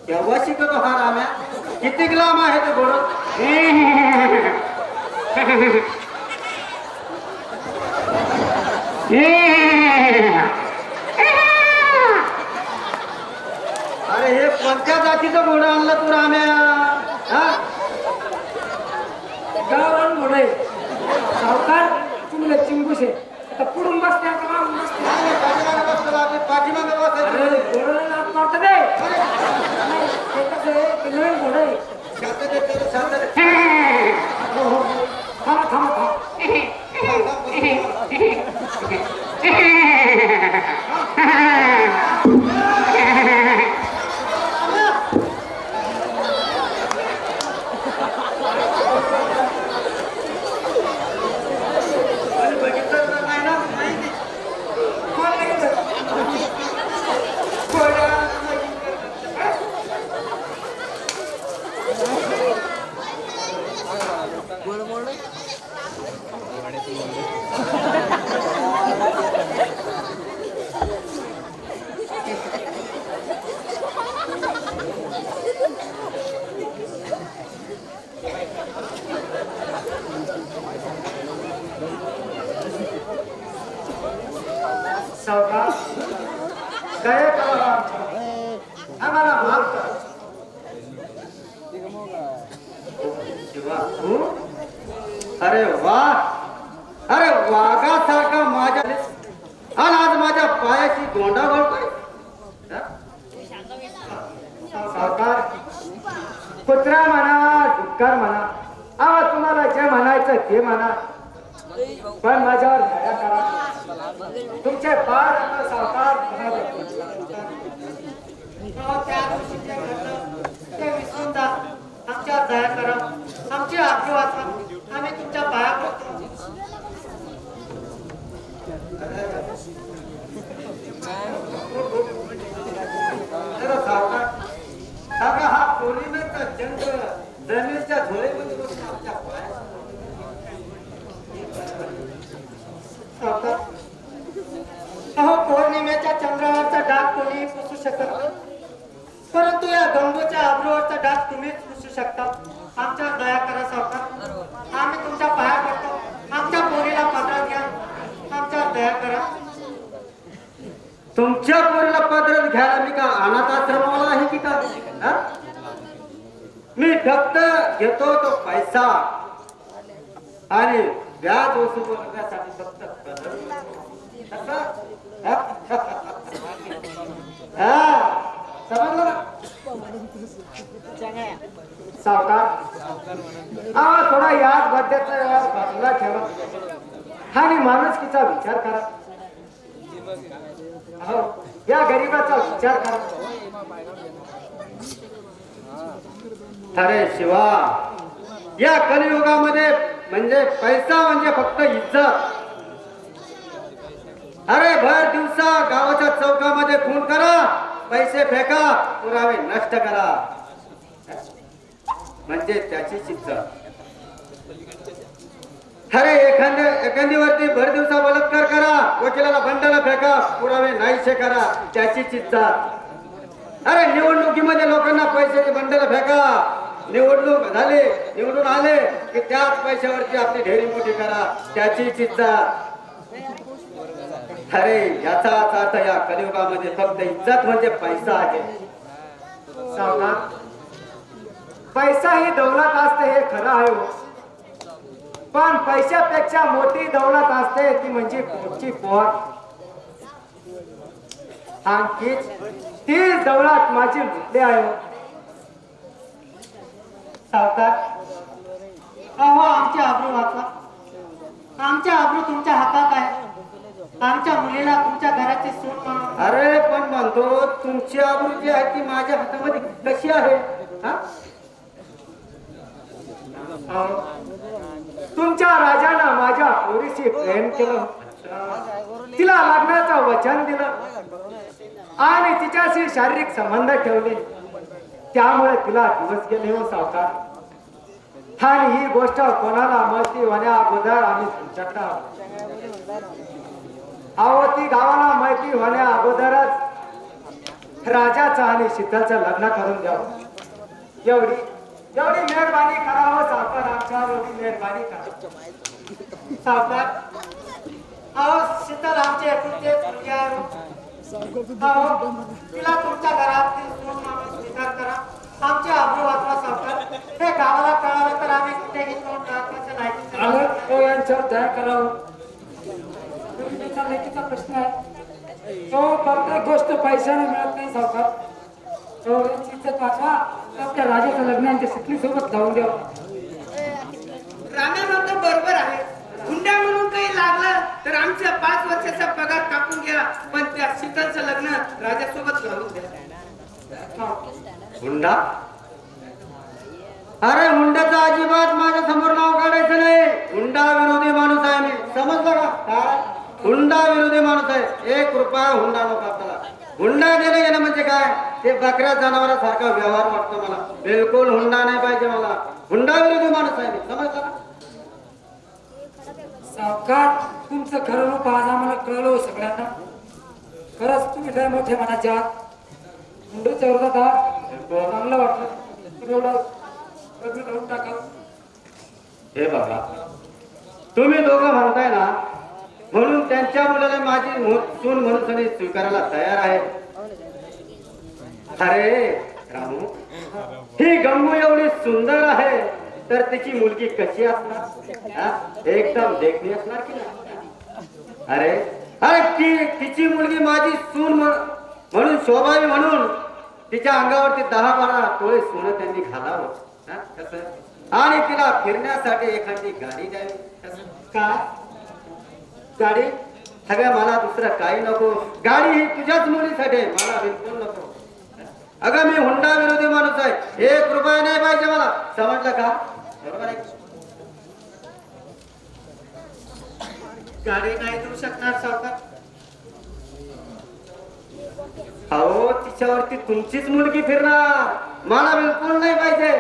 केव्हा शिकतो हा राम्या? किती लांब आहे ते घोडं? अरे हे कोणत्या जातीचं घोडं आणलं तू राम्या? हा? गावरान घोडं आहे. सावकार तुम्ही चिंबूस आहे. आता पुढून बसते आता मागून बसते. पाठीमागे अरे बसायचं. घोडं नाच मारतं ते. ते कसं आहे, ते नवीन घोडं आहे. हो, हो. थांबा थांबा थांबा. कोण नाही येत? सावकार दया करा, आम्हाला माफ करा. शिवा, तू? अरे वा, अरे वाघासारखा माझ्या आणि आज माझ्या पायाची गोंडा घालतोय. सावकार कुत्रा म्हणा डुक्कर म्हणा, आवा तुम्हाला जे म्हणायचं ते म्हणा, पण माझ्यावर दया करा. तुमचे पाय धरतो सावकार. ते विसरून जा. आमच्यावर दया करा, आमची आज्ञा वाचा. आम्ही तुमच्या पाया पडतो. जरा सावकार, सावकार, हा पौर्णिमेचा चंद्र जमिनीच्या झोळीमध्ये बसून आमच्या पायात. सावकार, अहो पौर्णिमेच्या चंद्रावरचा डाग कोणी पुसू शकत नाही, परंतु या गंगूच्या आबरूवरचा डाग तुम्हीच पुसू शकता. आमच्यावर दया करा सावकार. आम्ही तुमच्या पाया पडतो. आमच्या पोरीला पदरात घ्या. आमच्यावर दया करा. तुमच्या पोरीला पदरात घ्यायला मी का अनाथ आश्रमाला आहे की का? हा? मी फक्त घेतो तो पैसा आणि व्याज वसूल करण्यासाठी फक्त पदर. हा? हा, समजलं ना? सावकार आवा थोडा याच बद्दलचा बाजूला ठेवा आणि माणुसकीचा विचार करा. हो, या गरीबाचा विचार करा. अरे शिवा, या कलियुगामध्ये म्हणजे पैसा म्हणजे फक्त इज्जत. अरे भर दिवसा गावाच्या चौकामध्ये खून करा, पैसे फेका, पुरावे नष्ट करा, म्हणजे त्याची इज्जत. अरे एखादीवरती भर दिवसा बलात्कार करा, वकिलाला बंडाला फेका, पुरावे नाहीसे करा, त्याचीच इज्जत. अरे निवडणुकीमध्ये लोकांना पैशाचे बंडल फेका, निवडणूक झाली, निवडून आले की त्याच पैशावरती आपली ढेरी मोठी करा, त्याचीच इज्जत. अरे याचाच अर्थ या कलियुगामध्ये फक्त इज्जत म्हणजे पैसा आहे. सावकार पैसा ही दौलत असते हे खरं आहे हो. पण पैशापेक्षा मोठी दौलत असते ती म्हणजे पोटची पोट. आणि तीच दौलत माझी मुद्दे आहे हो. सावकार, अहो आमची आबरू वाचवा. आमच्या आबरू तुमच्या हातात आहे. आमच्या मुलीला तुमच्या घराची सून म्हणून. अरे पण म्हणतो तुमची आबरू जी आहे ती माझ्या हातामध्ये कशी आहे? हा? तुमच्या राजानं माझ्या पोरीशी प्रेम केलं, तिला लग्नाचं वचन दिलं आणि तिच्याशी शारीरिक संबंध ठेवले. त्यामुळे तिला दिवस गेले हो सावकार. आणि ही गोष्ट कोणाला माहिती होण्या अगोदर आम्ही तुमच्याकडे आलो. अहो ती गावाला माहिती होण्या अगोदरच राजाचं आणि शीतलचं लग्न करून द्यावं. एवढी एवढी मेहरबानी करावं सावकार, आमच्यावर एवढी मेहरबानी करा सावकार, अहो शीतल आमचे एकुलतेच मुलगी आहे. अहो तिला तुमच्या घरात सून म्हणून स्वीकार करा. आमचे आबरू वाचवा सावकार. हे गावाला कळालं तर आम्ही कुठेही तोंड दाखवायचं नाही. आलं यांच्यावर दया करावं. लेखीचा प्रश्न आहे तो प्रत्येक गोष्ट पैशाने मिळत नाही सावकार. तो यांची इज्जत वाचवा. आपल्या राजाचं लग्न यांच्या शीतली सोबत लावून द्यावं. राम्या म्हणतो बरोबर आहे. हुंड्या म्हणून काही लागलं तर आमच्या 5 वर्षाचा पगार कापून घ्या, पण त्या शीतलचं लग्न राजासोबत लावून द्या. हुंडा? अरे हुंड्याचं अजिबात माझ्या समोर नाव काढायचं नाही. हुंडा विरोधी माणूस आहे मी, समजलं का? काय हुंडा विरोधी माणूस आहे. 1 रुपया हुंडा नको आपल्याला. हुंडा देणं घेणं म्हणजे काय? ते बकऱ्या जनावरासारखा व्यवहार वाटतो मला. बिलकुल हुंडा नाही पाहिजे मला. हुंडा विरोधी माणूस आहे मी, समजलं का? सावकार, तुमचं खरं रूप आज आम्हाला कळलं सगळ्यांना. खरंच तुम्ही लय मोठे मनाचे आहात. मुंडूच्या विरोधात आहात. चांगलं वाटलं तुम्ही एवढं लग्न करून टाकावं. हे बघा, तुम्ही दोघं म्हणताय ना, म्हणून त्यांच्या मुलाला माझी सून म्हणून सनी स्वीकारायला तयार आहे. अरे रामू, ही गंगू एवढी सुंदर आहे तर तिची मुलगी कशी असणार? हा? एकदम देखणी असणार की नाही? अरे अरे तिची मुलगी माझी सून म्हणून शोभावी म्हणून तिच्या अंगावरती 10-12 तोळे सोनं त्यांनी घालावं. हा? कसं? आणि तिला फिरण्यासाठी एखादी गाडी द्यावी. कसं? काय गाडी? सगळ्या मला दुसरं काही नको. गाडी ही तुझ्याच मुलीसाठी आहे, मला बिलकुल नको. अगं मी हुंडा विरोधी माणूस आहे. 1 रुपया नाही पाहिजे मला, समजलं का? बरोबर आहे. गाडी नाही देऊ शकणार सावकार. अहो तिच्यावरती तुमचीच मुलगी फिरणार, मला बिलकुल नाही पाहिजे.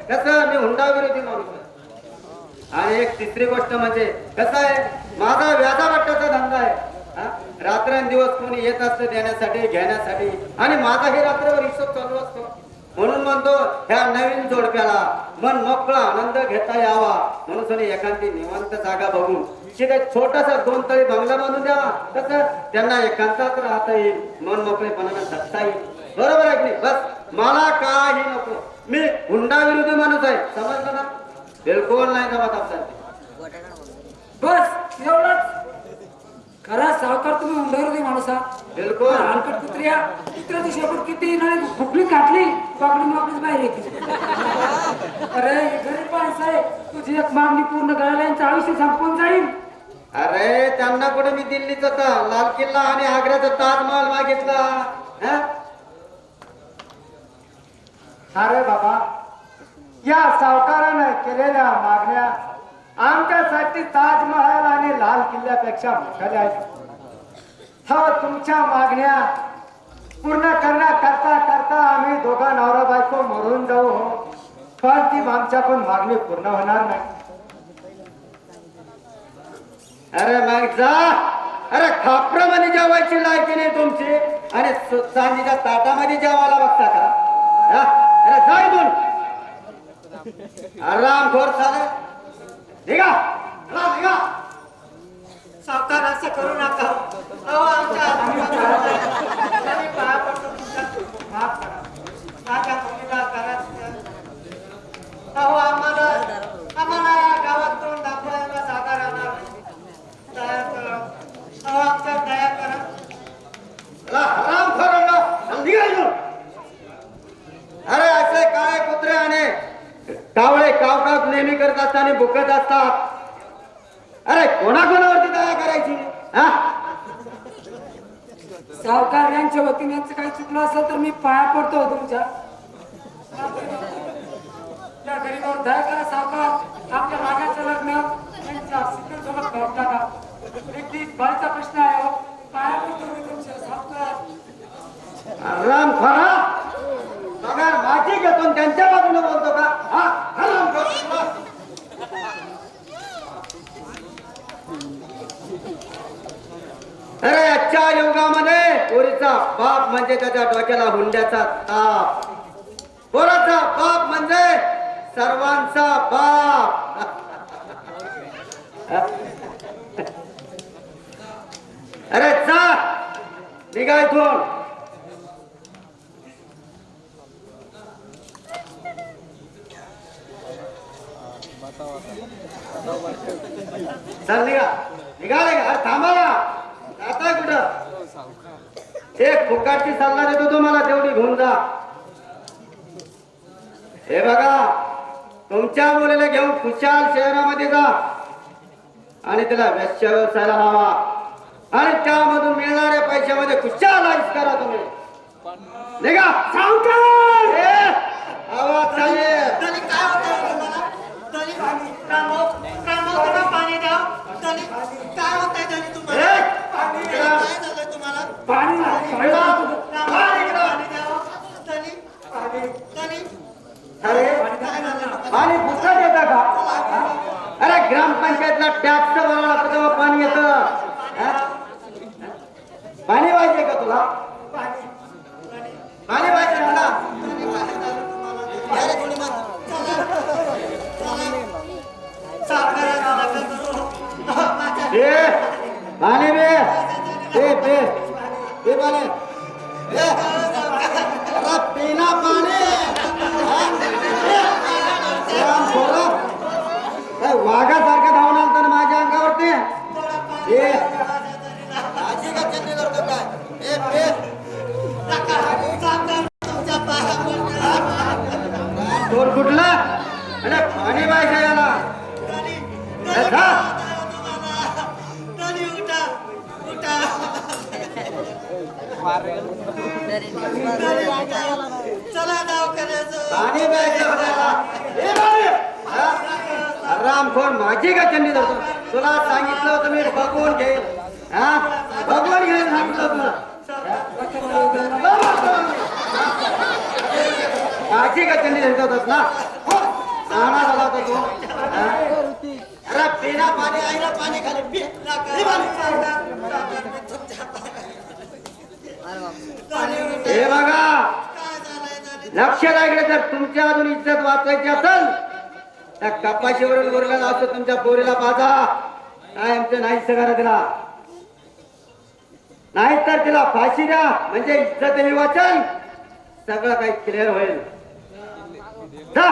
कसं? मी हुंडा विरोधी माणूस आहे. आणि एक तिसरी गोष्ट म्हणजे कसं आहे, माझा व्याजावाटाचा धंदा आहे. हा? रात्रंदिवस कोणी येत असतं देण्यासाठी घेण्यासाठी, आणि माझाही रात्रभर हिशोब चालू असतो. म्हणून म्हणतो ह्या नवीन जोडप्याला मन मोकळा आनंद घेता यावा म्हणून सनी एखादी निवांत जागा बघून तिथे छोटासा 2 तळी बंगला बांधून द्यावा. कसं? त्यांना एकांतात राहता येईल, मन मोकळेपणानं जगता येईल. बरोबर आहे की नाही? बस मला काही नको. मी हुंडा विरोधी माणूस आहे, समजलं ना? बिलकुल नाही जमत आपल्याला. बस एवढंच. खरा सावकार, तुम्ही हुंडाविरोधी माणूस आहात. बिलकुल. हलकट कुत्र्या कुत्र्याची शेपूट किती नाही फुकली काटली पाकडी माकडीच बाहेर येते. अरे गरीब माणसं आहे, तुझी एक मागणी पूर्ण करायला यांचं आयुष्य संपून जाईल. अरे त्यांना कुठे मी दिल्लीचा लाल किल्ला आणि आग्र्याचा ताजमहल मागितला? हा? अरे बाबा, या सावकारानं केलेल्या मागण्या आमच्यासाठी ताजमहल आणि लाल किल्ल्यापेक्षा मोठ्या आहेत. हा तुमच्या मागण्या पूर्ण करता करता आम्ही दोघा नवरा बायको मरून जाऊ हो, पण ती आमच्याकडून मागणी पूर्ण होणार नाही. अरे मग जा. अरे खापरामध्ये जेवायची लायकी नाही तुमची, आणि चांदीच्या ताटामध्ये जेवायला बघता का? हा? अरे जा इथून. आरामखोर साले, निघा. चला, निघा. सावकार असं करू नका. अहो आमच्या आम्ही पाया पडतो तुमच्या. माफ करा. माझ्या मुलीला घरात अहो आम्हाला या गावात तोंड दाखवायला जागा राहणार नाही. दया करा. अहो आमच्या दया करा. चला, आरामखोरांनो, निघा इथून. अरे असे काळे कुत्रे आणि कावळे कावकाव नेहमी करत असताना भुकत असतात. अरे कोणाकोणावरती दया करायची? हा? सावकार यांच्या वतीने यांचं काही चुकलं असेल तर मी पाया पडतो तुमच्या. त्या गरीबावर दया करा सावकार. आपल्या मागाचं लग्न यांच्या शीतलसोबत करून टाका. एक बाळीचा प्रश्न आहे हो. पाया पडतो मी तुमच्या सावकार. आरामखोरा, पगार माझी घेतो आणि त्यांच्या बाजूने बोलतो का? हा? आरामखोर. अरे आजच्या युगामध्ये पोरीचा बाप म्हणजे त्याच्या डोक्याला हुंड्याचा ताप, पोराचा बाप म्हणजे सर्वांचा बाप. अरे जा निघा इथून. चल निघा, निघाले का? अरे थांबा ना, जाताय कुठं? एक फुकाटची सल्ला देतो तुम्हाला, तेवढी घेऊन जा. हे बघा, तुमच्या मुलीला घेऊन खुशाल शहरामध्ये जा आणि त्याला वेश्या व्यवसायाला लावा आणि त्यामधून मिळणाऱ्या पैशामध्ये खुशाल आयुष करा तुम्ही. निघा. सावकार आवाज चालले. तरी काय होतंय तुम्हाला? तरी कामावर पाणी द्या. तरी काय होतंय तरी तुम्हाला? काय झालं तुम्हाला? पाणी पाणी द्या. तरी अरे काय झालं? पाणी फुकट येतं का? अरे ग्रामपंचायतला टॅक्स भरावा लागतो तेव्हा पाणी येतं. हा? पाणी पाहिजे का तुला? पाणी पाहिजे तुला? ए, पाणी पे पाणी. ए, अरे पिना पाणी. वाघासारखा धावून आलता ना माझ्या अंगावरती. ए, आजी का चटणी करतो काय? ए, पे. तोर कुठला? अरे पाणी पाहिजे याला. ए, जा. पाणी प्यायचं आपल्याला. ए, बाई. हा? रामखोर माझी का चंडी धरतो? तुला सांगितलं होतं मी बघून घेईल. हा? बघून घेईल सांगितलं तुला. माझी का चंडी धरत होतास ना? नाना झाला होता तू. हा? अरे पिना पाणी, आईला पाणी खाली पी. हे बघा, लक्ष लागले तर तुमच्या अजून इज्जत वाचायची असेल त्या कपाशीवरून उरलेला असतो तुमच्या पोरीला पाजा. काय आमचं नाही सगळं तिला, नाही तर तिला फाशी द्या म्हणजे इज्जतही वाचन, सगळं काही क्लिअर होईल. जा.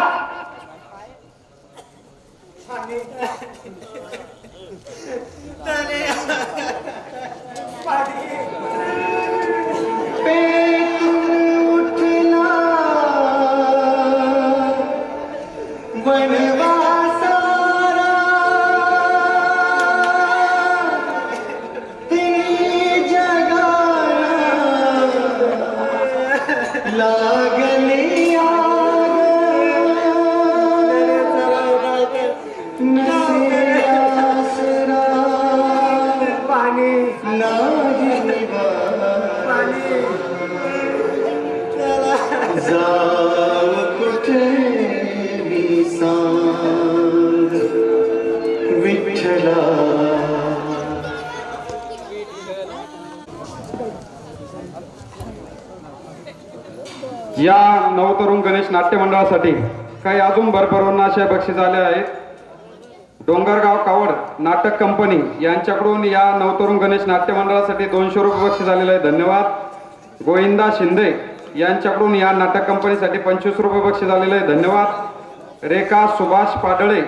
या नवतरुण गणेश नाट्य मंडळासाठी काही अजून भरभरून अशा बक्षीस आल्या आहेत. डोंगरगाव कावड नाटक कंपनी यांच्याकडून या नवतरुण गणेश नाट्य मंडळासाठी 200 रुपये बक्षीस आलेले आहे. धन्यवाद. गोविंदा शिंदे यांच्याकडून या नाटक कंपनीसाठी 25 रुपये बक्षीस आलेले आहे. धन्यवाद. रेखा सुभाष पाडळे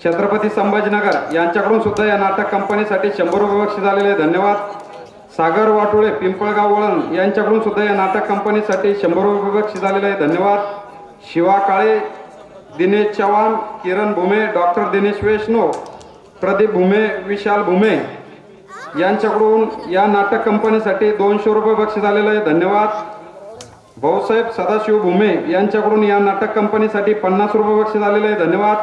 छत्रपती संभाजीनगर यांच्याकडून सुद्धा या नाटक कंपनीसाठी 100 रुपये बक्षीस आलेले आहे. धन्यवाद. सागर वाटोळे पिंपळगाव वळण यांच्याकडून सुद्धा या नाटक कंपनीसाठी 100 रुपये बक्षीस आलेले आहे. धन्यवाद. शिवा काळे, दिनेश चव्हाण, किरण भुमे, डॉक्टर दिनेश वैष्णव, प्रदीप भुमे, विशाल भुमे यांच्याकडून या नाटक कंपनीसाठी 200 रुपये बक्षीस आलेले आहे. धन्यवाद. भाऊसाहेब सदाशिव भुमे यांच्याकडून या नाटक कंपनीसाठी 50 रुपये बक्षीस आलेले आहे. धन्यवाद.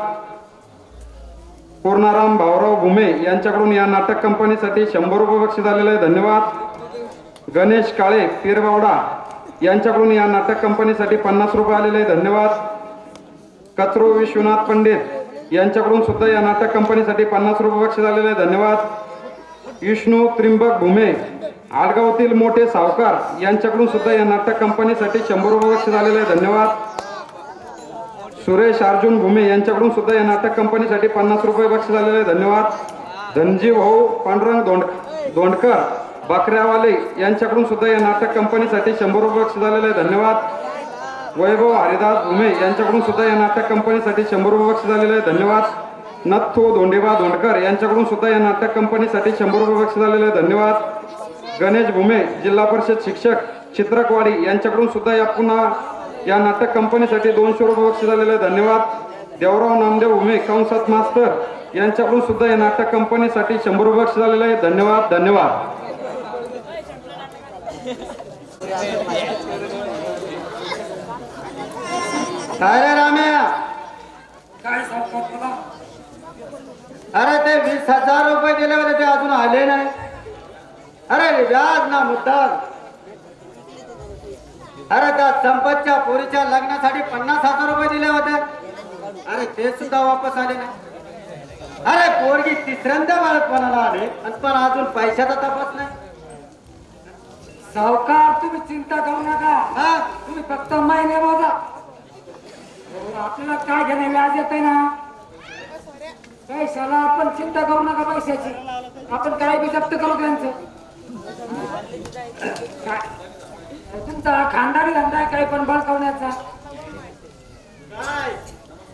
पूर्णाराम भाऊराव भुमे यांच्याकडून या नाटक कंपनीसाठी 100 रुपये बक्षीस आलेले आहे. धन्यवाद. गणेश काळे पीरबावडा यांच्याकडून या नाटक कंपनीसाठी 50 रुपये आलेले आहे. धन्यवाद. कचरो विश्वनाथ पंडित यांच्याकडून सुद्धा या नाटक कंपनीसाठी 50 रुपये बक्षीस आलेले आहे. धन्यवाद. विष्णू त्रिंबक भुमे आडगावतील मोठे सावकार यांच्याकडून सुद्धा या नाटक कंपनीसाठी 100 रुपये बक्षीस आलेले आहे, धन्यवाद. सुरेश अर्जुन भुमे यांच्याकडून सुद्धा या नाटक कंपनीसाठी 50 रुपये बक्षीस आलेले आहे, धन्यवाद. धनजी भाऊ पांडुरंग दोंडकर बकऱ्यावाले यांच्याकडून सुद्धा या नाटक कंपनीसाठी 100 रुपये बक्षीस आलेले आहे, धन्यवाद. वैभव हरिदास भुमे यांच्याकडून सुद्धा या नाटक कंपनीसाठी 100 रुपये बक्षीस आलेले आहे, धन्यवाद. नथू धोंडेबा धोंडकर यांच्याकडून सुद्धा या नाटक कंपनीसाठी 100 रुपये बक्षीस आलेले आहे, धन्यवाद. गणेश भुमे जिल्हा परिषद शिक्षक चित्रकवाडी यांच्याकडून सुद्धा या नाटक कंपनीसाठी 200 रुपये बक्षीस आलेले आहे, धन्यवाद. देवराव नामदेव भुमे कंसात मास्तर यांच्याकडून सुद्धा या नाटक कंपनीसाठी 100 रुपये बक्षीस आलेले आहे, धन्यवाद. धन्यवाद. काय रे राम्या, काय सावकार बोला. अरे ते 20,000 रुपये दिले होते ते अजून आले नाही. अरे व्याज ना मुद्दल. अरे त्या संपतच्या पोरीच्या लग्नासाठी 50,000 रुपये दिले होते, अरे ते सुद्धा वापस आले नाही. अरे पोरगी तिसऱ्यांदा बाळतपणाला आले आणि पण अजून पैशाचा तपास नाही. सावकार तुम्ही चिंता करू नका, हा? तुम्ही फक्त महिने मोजा. आपल्याला काय घेणे व्याज येत ना पैशाला, आपण चिंता करू नका पैशाची. आपण काय बी जप्त करू त्यांचं. काय तुमचा खानदारी धंदा आहे काही पण बळकावण्याचा. काय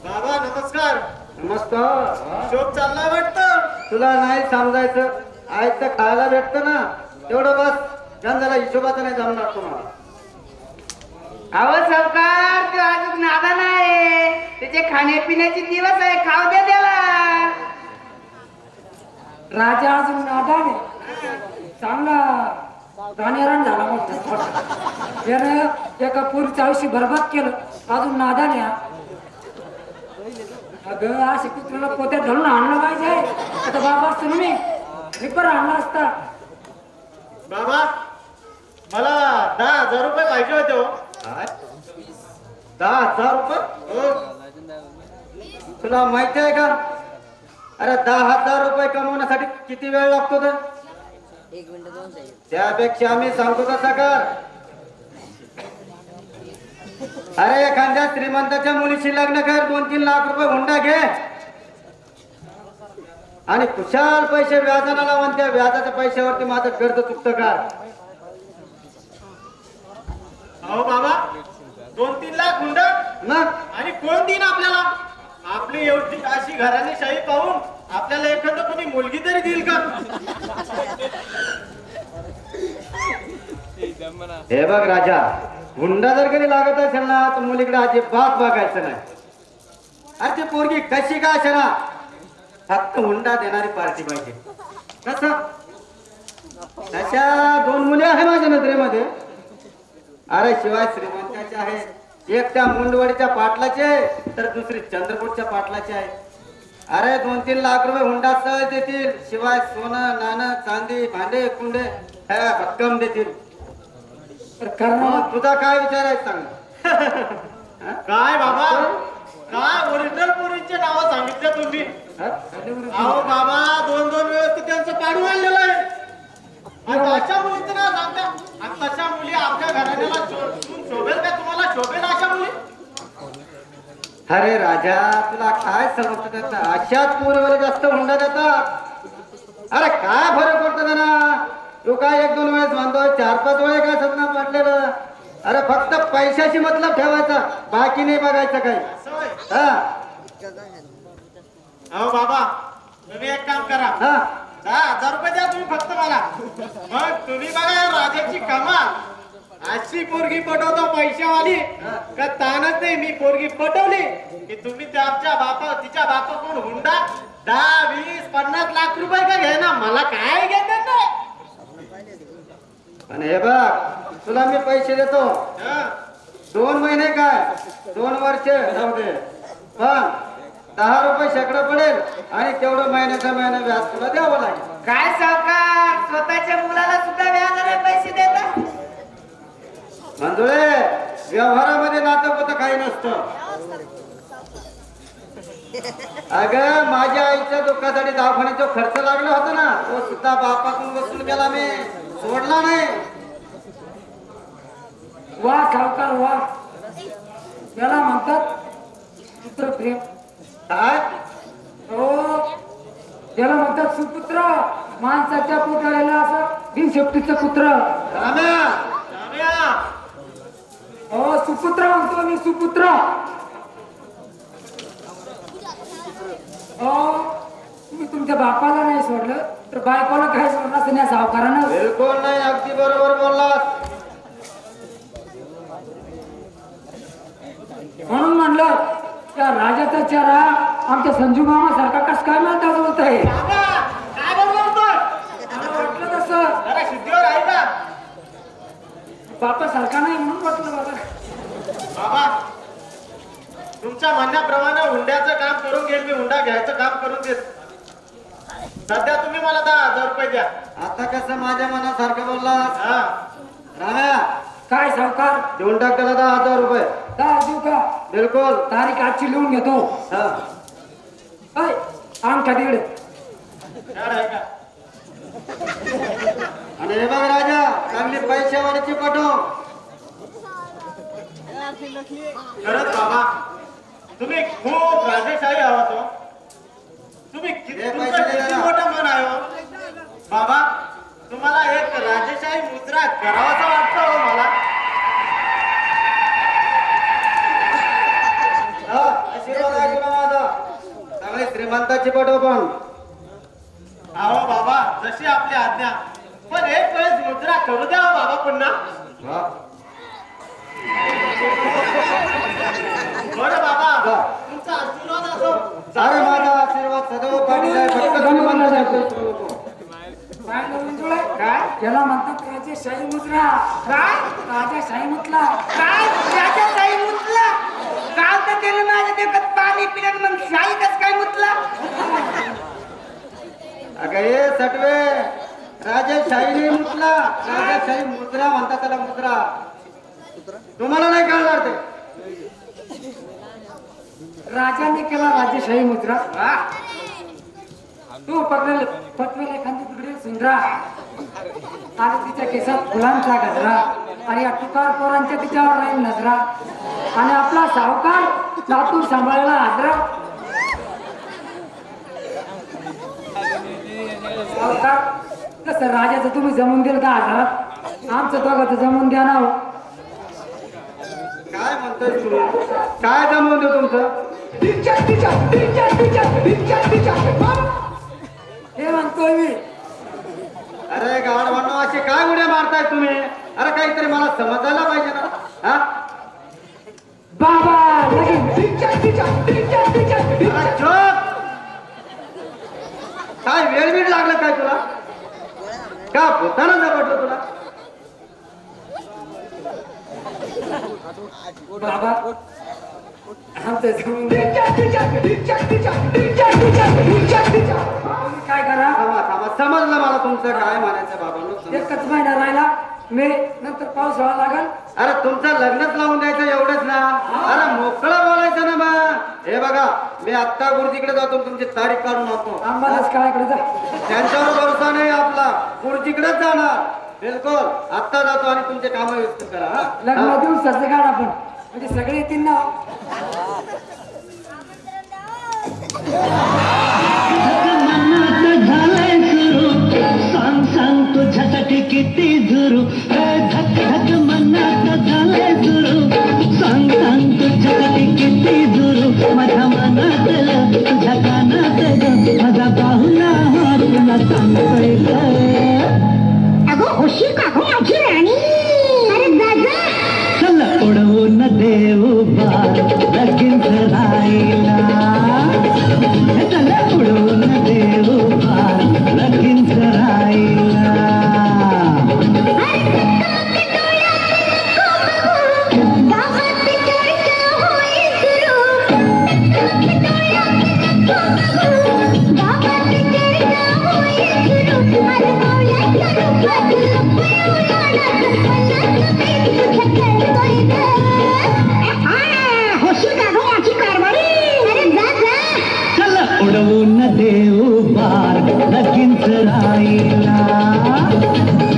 बाबा नमस्कार. नमस्कार. शोक चाललाय वाटतं. तुला नाही समजायचं, आज तर खायला भेटतं ना तेवढं बस. गंधाला हिशोबाचं नाही जमणार तुम्हाला. अहो सावकार, तो अजून नादा नाही, त्याचे खाण्यापिण्याचे दिवस आहे, खाऊ द्या त्याला. राजा अजून नादाने चांगला राणीराण झाला मोठा. त्यानं एका पुरीचं आयुष्य बरबाद केलं, अजून नादाने. अगं अशी कुत्र्याला पोत्यात घालून आणलं पाहिजे. आता बाबा असतो ना मी पण आणला असता. बाबा मला 10,000 रुपये पाहिजे होते हो. काय? 10,000 रुपये? हो. तुला माहिती आहे का, अरे 10,000 रुपये कमवण्यासाठी किती वेळ लागतो तर? त्यापेक्षा आम्ही सांगतो कसा कर. अरे एखाद्या श्रीमंताच्या मुलीशी लग्न कर, 2-3 लाख रुपये हुंडा घे आणि कुशाल पैसे व्याजाला लावून त्या व्याजाच्या पैशावरती माझं कर्ज चुकतं का? अहो बाबा 2-3 लाख हुंडा मग आणि कोण देईन आपल्याला? आपली एवढी अशी घराणेशाही पाहून आपल्याला एखादं कोणी मुलगी तरी देईल का? हे बघ राजा, हुंडा जर कधी लागत असेल ना तर मुलीकडे अजिबात बघायचं नाही. अरे ती पोरगी कशी का असे ना, फक्त हुंडा देणारी पार्टी पाहिजे. कसं? तशा 2 मुली आहे माझ्या नजरेमध्ये. अरे शिवाय श्रीमंताच्या आहे, एक त्या मुंडवडीच्या पाटलाचे तर दुसरी चंद्रपूरच्या पाटलाची आहे. अरे 2-3 लाख रुपये हुंडा सहज देतील, शिवाय सोनं नाणं चांदी भांडे कुंडे भक्कम देतील. मग तुझा काय विचार आहे सांग. काय बाबा, काय ओरिजिनल पोरींचे नाव सांगितलं तुम्ही? अहो बाबा 2-2 वेळेस तर त्यांचं पाडून आणलेलं आहे. आणि अशा मुलीचं नाव सांगता, आणि तशा मुली आपल्या घराण्याला शोभेल का? तुम्हाला शोभेल अशा मुली? अरे राजा, तुला काय समजतं त्याचा? अशाच पोरीवर जास्त हुंडा देतात. अरे काय फरक पडतो ना? तू काय 1-2 वेळेस म्हणतोय, 4-5 वेळे काय सपना पडलेलं? अरे फक्त पैशाशी मतलब ठेवायचा, बाकी नाही बघायचं काही. असं होय? हा अहो बाबा तुम्ही एक काम करा, हा 10,000 रुपये द्या तुम्ही फक्त मला. मग तुम्ही बघा या राजाची कमाल. अशी पोरगी पटवतो पैशावाली का तानच नाही. मी पोरगी पटवली की तुम्ही तिच्या बापाकडून हुंडा 10, 20, 50 लाख रुपये का घे ना, मला काय घेत नाही. पण हे बघ, तुला मी पैसे देतो. 2 महिने काय 2 वर्ष जाऊ दे, पण 10 रुपये शेकडं पडेल आणि तेवढं महिन्याचा महिना व्याज तुला द्यावं लागेल. काय सावकार, स्वतःच्या मुलाला सुद्धा व्याजाने पैसे देतात? मंजुळे, व्यवहारामध्ये नातं काही नसतं. अगं माझ्या आईच्या दुःखासाठी दवाखान्याचा खर्च लागला होता ना, तो सुद्धा बापातून वसूल केला मी, सोडला नाही. वा सावकार वा, त्याला म्हणतात पुत्र प्रेम. काय हो, त्याला म्हणतात सुपुत्र. माणसाच्या पुतळ्याला असं बिनशेपटीचं पुत्र. राम्या, हो सुपुत्र म्हणतो मी, सुपुत्र. हो, तुम्ही तुमच्या बापाला नाही सोडलं तर बायकोला काय सोडलं असं नाही सावकारानं. बिलकुल नाही, अगदी बरोबर बोललात. म्हणून म्हणलं त्या राजाचा चेहरा आमच्या संजू मामा सारखा कस काय म्हणता बोलत आहे. काय बोलतोय? वाटलं तसं जरा शुद्धीवर आहे का बापा सारखा नाही म्हणून वाटलं बाबा. बाबा? तुमच्या म्हणण्याप्रमाणे हुंड्याचं काम करून घेईल मी, हुंडा घ्यायचं काम करून देत. सध्या तुम्ही मला 10,000 रुपये द्या. आता कसं माझ्या मनासारखं बोललास? हा, राम्या, काय सावकार, देऊन टाक त्याला 10,000 रुपये. काय देऊ का? बिलकुल. तारीख आजची लिहून घेतो. हा. ऐ, अंगठा दीड. यार आहे का? आणि हे बघ राजा, चांगली पैशावालीची पाठव. खरंच बाबा, तुम्ही खूप राजेशाही आहात हो. तुम्ही हे तुमचं पैसे किती द्या. मोठं मन आहे हो. बाबा, तुम्हाला एक राजेशाही मुद्रा करावाचा वाटतं हो मला. हा, आशीर्वाद आहे तुला माझा. चांगली श्रीमंताची पाठव पण. अहो बाबा, जशी आपली आज्ञा. पण एक वेळेस मुद्रा करू द्या हो बाबा पुन्हा. हा. बरं बाबा, हा. तुमचा आशीर्वाद असो. अरे माझा आशीर्वाद सदैव पाठीला आहे. फक्त श्रीमंताची पाठव नको. काय नवीन जुळे? काय त्याला म्हणतात राजेशाही मुद्रा. काय राजेशाही मुद्रा? काय राजाशाही मुतला? काल तर त्याने माझ्या देखत पाणी पिलं, मग शाही कस काय मुतला? अगं हे सटवे, राजेशाही नाही मुद्रा, राजेशाही मुद्रा म्हणतात त्याला, मुद्रा. तुम्हाला नाही कळणार ते. राजाने केला राजेशाही मुद्रा. तू पटवेल एखादी बिघडेल सुंदरा आणि तिच्या केसात फुलांचा गजरा आणि या तुकार पोरांच्या तिच्यावर राहील नजरा आणि आपला सावकार लातूर सांभाळायला आजरा. सावकार कसं राजाचं तुम्ही जमून दिल का आजारात? आमचं दोघांचं जमून द्या ना. काय म्हणतोय तू? काय जमवून देऊ तुमचं? हे म्हणतोय मी. अरे गाड म्हणणं असे काय उड्या मारताय तुम्ही? अरे काहीतरी मला समजायला पाहिजे ना. हा? बाबा लगेच अरे चुप! काय वेळ बीड लागलं काय तुला? का भूताना जबडलं तुला? बाबा आमचं जमून द्या. काय करा? थांबा थांबा, समजलं मला तुमचं काय म्हणायचं बाबांनो. समजलं. एकच महिना राहिला मे नंतर पाऊस व्हावा लागल. अरे तुमचं लग्नच लावून द्यायचं एवढंच ना? अरे मोकळं बोलायचं ना मग. हे बघा, मी आत्ता गुरुजीकडे जातो, तुमची तारीख काढून आणतो. आंबालाच काळाकडे जा. त्यांच्यावर भरोसा नाही आपला, गुरुजीकडेच जाणार. बिलकुल आत्ता जातो आणि तुमचे काम व्यवस्थित करा. हा? लग्न दिवसाचं काढ आपण, म्हणजे सगळे येतील ना. मनात झालंय सुरू, सांग सांग तुझ्यासाठी किती झुरू. धक धक मनात झालंय सुरू, सांग सांग तुझ्यासाठी किती झुरू. माझ्या मनातलं तुझ्या कानात ग, माझा पाहुणा हा तुला सांगतोय ग. अगं होशील का गं माझी राणी? अरे दादा चल उडवून देऊ बार लगीन राहिला. चल उडवून देऊ बार लगीन राहिला. अरे सराईला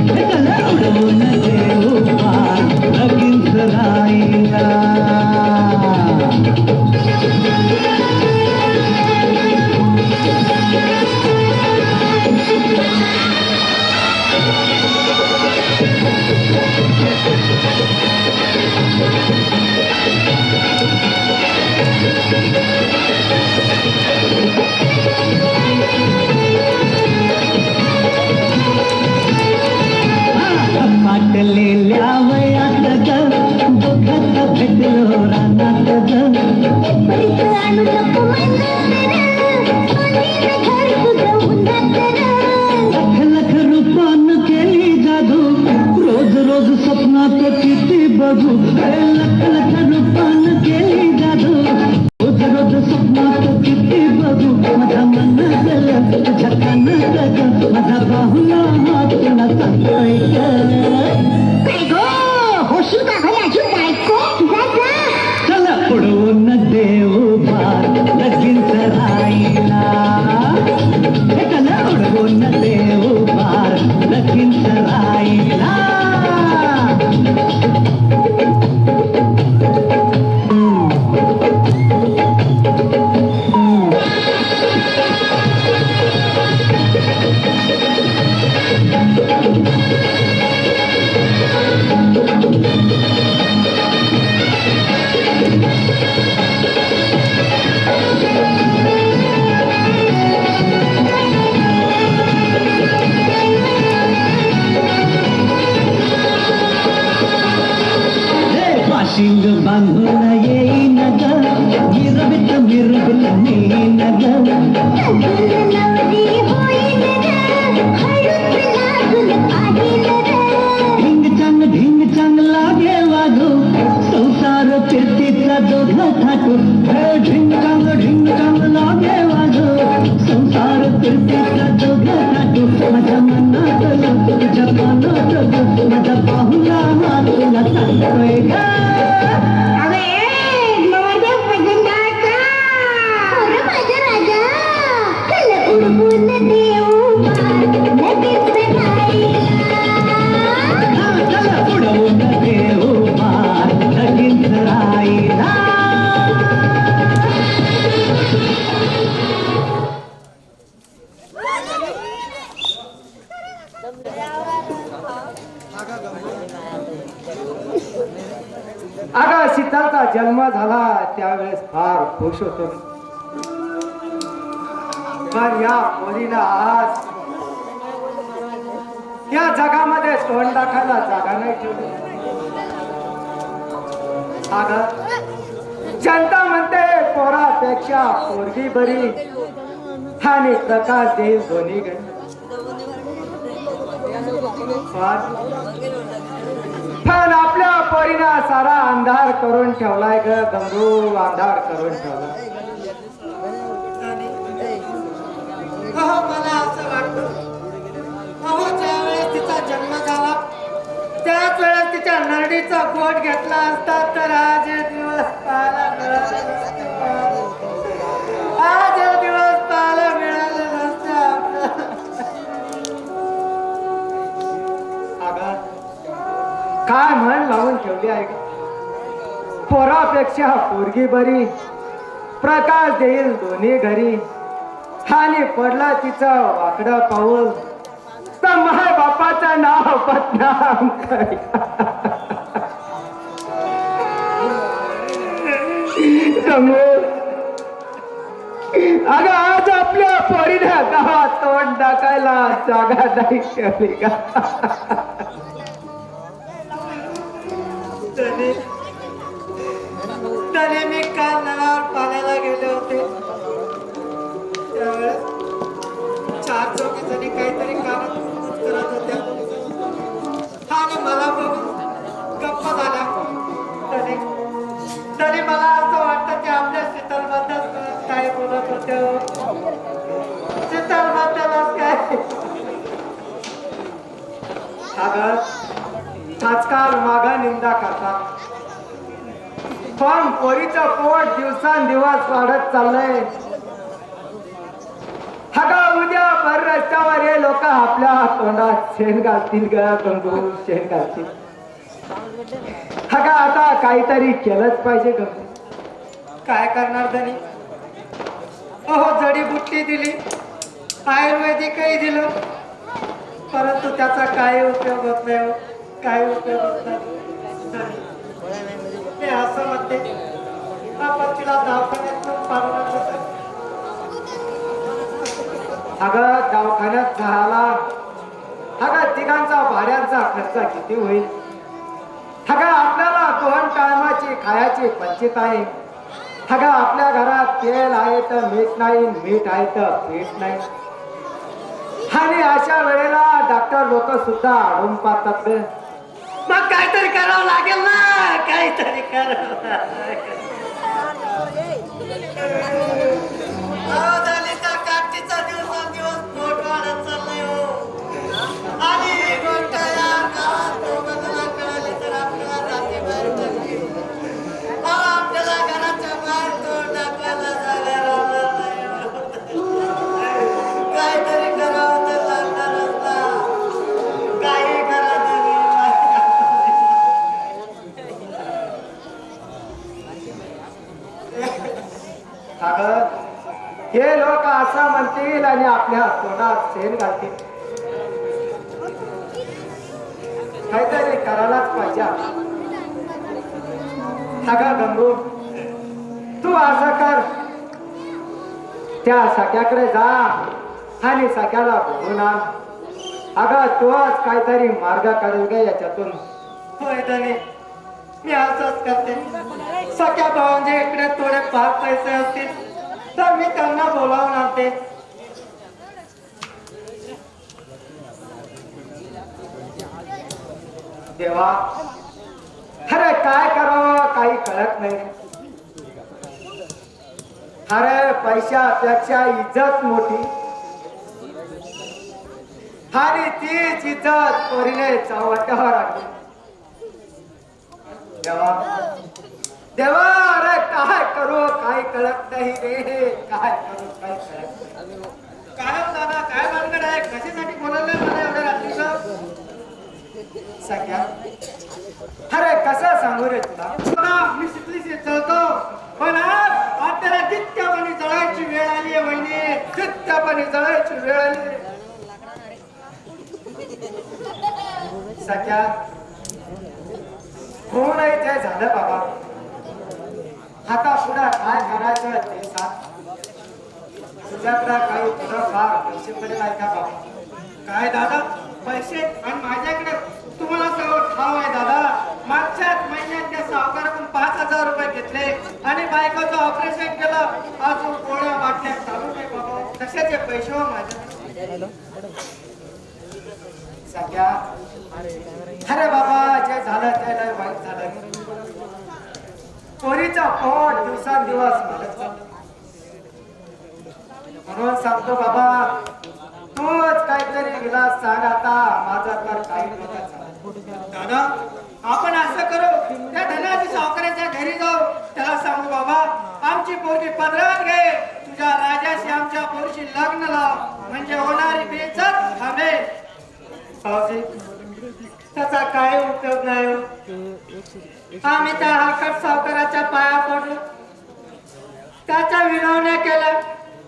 चला उडवून देऊ पार लगीन सराईला पाटलेल्या वयात ग दोघात भेटलो रानात ग लख लख रूपान केली जादू रोज रोज स्वप्नात किती बघू लख लख रूपान केली जादू रोज रोज स्वप्नात किती बघू माझा मन गेलं तुझ्या कानात ग माझा बाहुला हात तुला सांगतोय होशील का घरी अजून बायको चला उडवून देऊ पार लगीन सराईला चला उडवून देऊ पार लगीन सराईला शिंग बांधून येईन ग मिरवित मिरवित नेईन ग ढिंग चांग लागे वागू संसार फिरतीचा दोघा थाटू ढिंग चांग लागे वागू संसार फिरतीचा दोघा थाटू माझ्या मनात तुझ्या मनात माझा पाहुला हात तुला सांगतोय ग अगं शीतलचा जन्म झाला त्यावेळेस फार खुश होतो पण या पोरीला आज या जगामध्ये तोंड दाखवायला जागा नाही ठेवली. अगं जनता म्हणते पोरापेक्षा पोरगी बरी आणि प्रकाश देईल दोन्ही गण पण आपल्या पोरीना सारा अंधार करून ठेवलाय ग गंगू अंधार करून ठेवलाय. अहो मला असं वाटतं अहो ज्या वेळेस तिचा जन्म झाला त्याच वेळेस तिच्या नरडीचा गोट घेतला असता तर आज हे दिवस पाहायला मिळाले नसते. आज हे दिवस पाहायला मिळाले नसते अगं काय म्हण लावून ठेवली आहे पोरापेक्षा पोरगी बरी प्रकाश देईल दोन्ही घरी आणि पडला तिचं वाकडं पाऊल तर माय बापाचं नाव बदनाम करी. अगं आज आपल्या पोरीने गावात तोंड टाकायला जागा नाही ठेवली का. तरी मी काल नळावर पाण्याला गेले होते त्यावेळेस 4 चौघी जणी काहीतरी कामात कुटकुट करत होत्या आणि मला बघून गप्प झाल्या. तरी मला असं वाटतं की आपल्या शीतलबद्दल काय बोलत होते शीतलबद्दलच काय. अगं आजकाल मागा निंदा करतात पण पोरीचं पोट दिवसांदिवस वाढत चाललंय. अगं उद्या भर रस्त्यावर हे लोक आपल्या तोंडात शेण घालतील ग गंगू, शेण घालतील. का आता काहीतरी केलंच पाहिजे ग. काय करणार धनी? अहो जडीबुट्टी दिली, आयुर्वेदिकही दिलं, परंतु त्याचा काय उपयोग होत नाही हो. काय उपयोग होत नाही धनी. मी असं म्हणते आपण तिला दवाखान्यात पाठवणार. अगं दवाखान्यात झाला, अगं तिघांचा भाड्यांचा खर्च किती होईल? अगं आपल्याला 2 टायमाची खायची पंचित आहे. अगं आपल्या घरात तेल आहे तर मीठ नाही, मीठ आहे तर पीठ नाही. आणि अशा वेळेला डॉक्टर लोक सुद्धा अडून पाहतात ग. मग काहीतरी करावं लागेल ना, काहीतरी करावं लागेल. अहो, दलिता काठीचा दिवसेंदिवस पोट वाढत चाललंय हो. आणि ही गोष्ट या गावात दोघांना कळाली तर आपल्याला जाती बाहेर पडली. अहो, आपल्याला घराच्या बाहेर तोंड दाखवायला जागा राहणार नाही हो. काहीतरी करावं तर लागणारच ना. काही करा तरी. अगं हे लोक असं म्हणतील आणि आपल्या तोंडात शेण घालतील. काहीतरी करायलाच पाहिजे. अगं गंगू, तू असं कर, त्या सख्याकडे जा आणि सख्याला बोलून आण. अगं तोच काहीतरी मार्ग काढेल ग याच्यातून. होय धनी, मी असंच करते. सख्या भावांच्या इकडे थोडे फार पैसे असतील तर मी त्यांना बोलावून आणते. देवा, अरे काय करावं काही कळत नाही. अरे पैशापेक्षा इज्जत मोठी, आणि तीच इज्जत पोरीने चव्हाट्यावर आणली. देवा देवा, अरे काय करू काही कळत नाही रे. काय करू काही कळत नाही. काय हो दादा, काय भानगड आहे? कशासाठी बोलवलंय मला एवढ्या रात्रीचं? सख्या, अरे कसं सांगू रे तुला. बघा, मी शिकलीशी चळतो, पण आज त्याला जितक्यापणी जळायची वेळ आली आहे वहिनी. चित्तपणी जळायची वेळ आली. सख्या, हो नाही ते झालं बाबा. आता पुढे काय करायचं ते सांग. तुझ्याकडे काही थोडंफार पैसे पडेल आहे का बाबा? काय दादा, पैसे आणि माझ्याकडे तुम्हाला सगळं ठाव आहे दादा. मागच्याच महिन्यात त्या सावकाराकडून 5,000 रुपये घेतले आणि बायकोचं ऑपरेशन केलं. अजून गोळ्या वाटल्या चालू नाही बाबा. कशाचे पैसे हो माझ्या? सख्या, अरे बाबा जे झालं ते लय वाईट झालं. पोरीचा पोट दिवसांदिवस वाढत चाललं. म्हणून सांगतो बाबा, तूच काहीतरी विलास सांग आता. माझा तर काही नव्हता. दादा, आपण असं करू, त्या धनाजी सावकाराच्या घरी जाऊ, त्याला सांगू बाबा आमची पोरगी पदरात घे, तुझ्या राजाशी आमच्या पोरीशी लग्न लाव, म्हणजे होणारी बेइज्जत थांबेल. भाऊजी, त्याचा काय उपयोग नाही हो. आम्ही त्या हलकट सावकाराच्या पाया पडलो, त्याच्या विनवण्या केल्या.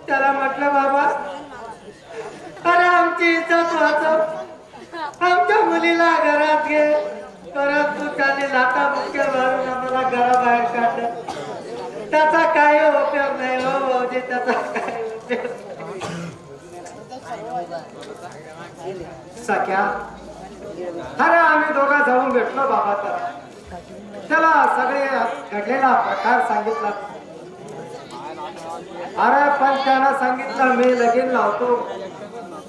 त्याला म्हटलं बाबा, अरे आमची इज्जत वाचव, आमच्या मुलीला घरात घे. परंतु त्याने लाथा बुक्के मारून आम्हाला घराबाहेर काढलं. त्याचा काही उपयोग नाही हो भाऊजी, त्याचा काही उपयोग नाही. सख्या, अरे आम्ही दोघं जाऊन भेटलो बाबा. त्याला सगळे घडलेला प्रकार सांगितला. अरे पण त्यानं सांगितलं मी लगीन लावतो,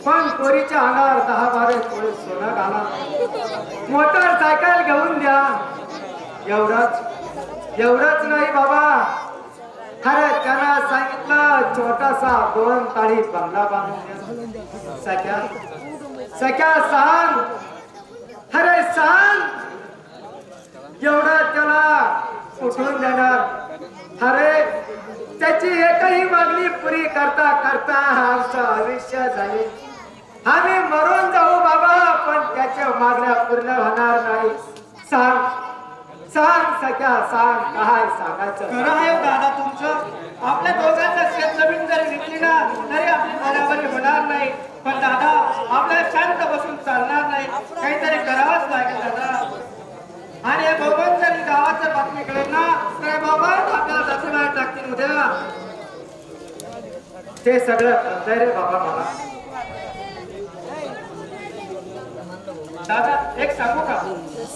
पण पोरीच्या अंगावर 10-12 तोळे सोनं घाला, मोटरसायकल घेऊन द्या. एवढंच नाही बाबा. अरे त्यानं सांगितलं छोटासा 2 ताळी बंगला बांधून द्या. सख्या सांग, अरे सांग, एवढं त्याला उठून देणार. अरे त्याची एकही मागणी पुरी करता करता आमचं आयुष्य झाले. आम्ही मरून जाऊ बाबा, पण त्याच्या मागण्या पूर्ण होणार नाही. सांग सांग सख्या, सांग काय सांगायचं. खरं आहे दादा तुमचं. आपल्या दोघांचं शेत जमीन जरी विकली ना तरी आपली बराबरी होणार नाही. पण दादा आपल्याला शांत बसून चालणार नाही, काहीतरी करावंच लागेल दादा. आणि हे भगवान जरी गावाच्या बातमी कळेल ना तर भगवान आपल्याला जातीबाहेर टाकतील उद्या. ते सगळं कळतंय रे बाबा मला. दादा एक सांगू का?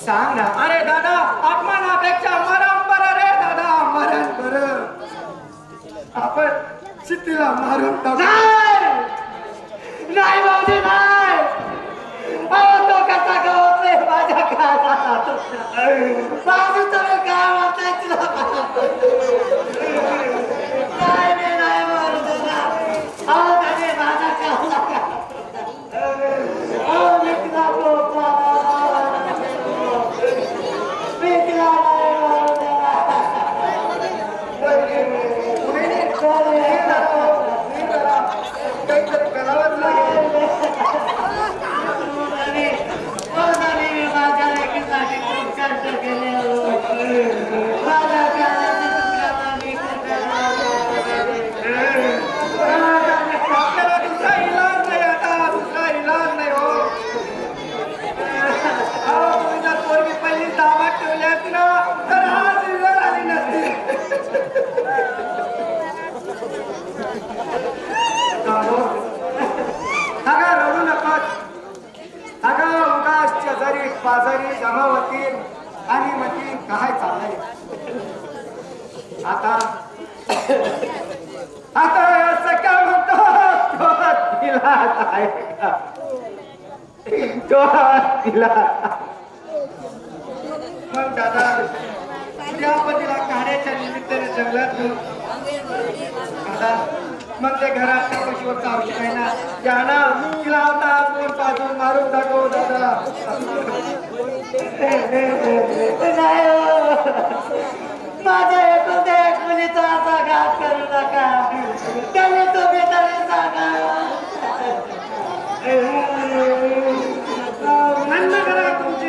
सांग ना. अरे दादा अपमानापेक्षा मरण बरं रे दादा, मरण बरं. आपण चित्तीला मारून टाकू. नाही भाऊजी नाही. अहो तो कसा गवतोय माझ्या कानात. भाऊजी तुम्ही काय म्हणताय तिला? नाही मी नाही मारू देणार. अहो त्याने माझ्या कानात. अहो मी तिला बोलतो. मी तिला नाही मारू देणार. काहीतरी करावंच लागेल. माझ्या लेकीसाठी खूप कष्ट केले. माझ्या आपल्याला दुसरा इलाज नाही आता, दुसरा इलाज नाही हो. अहो तुम्ही जर पोरगी पहिली दाबात ठेवली असती ना तर आज इलाज आली नसती. अगं रडू नकोस. अगं उगाच शेजारी पाजारी जमा होतील आणि म्हणतील काय चाललंय. आता आता असं का म्हणतो तो तिला आहे का? तो तिला. मग दादा उद्या आपण तिला काढायच्या निमित्ताने जंगलात घेऊ. दादा मग ते घरात त्या पशुवरचं औषध आहे ना त्या ना तिला आता आपण पाजून मारून टाकू दादा. नाही हो. माझ्या एकुलत्या एक मुलीचा असा घात करू नका. त्याने तुम्ही तरी सांगा. बंद करा तुमची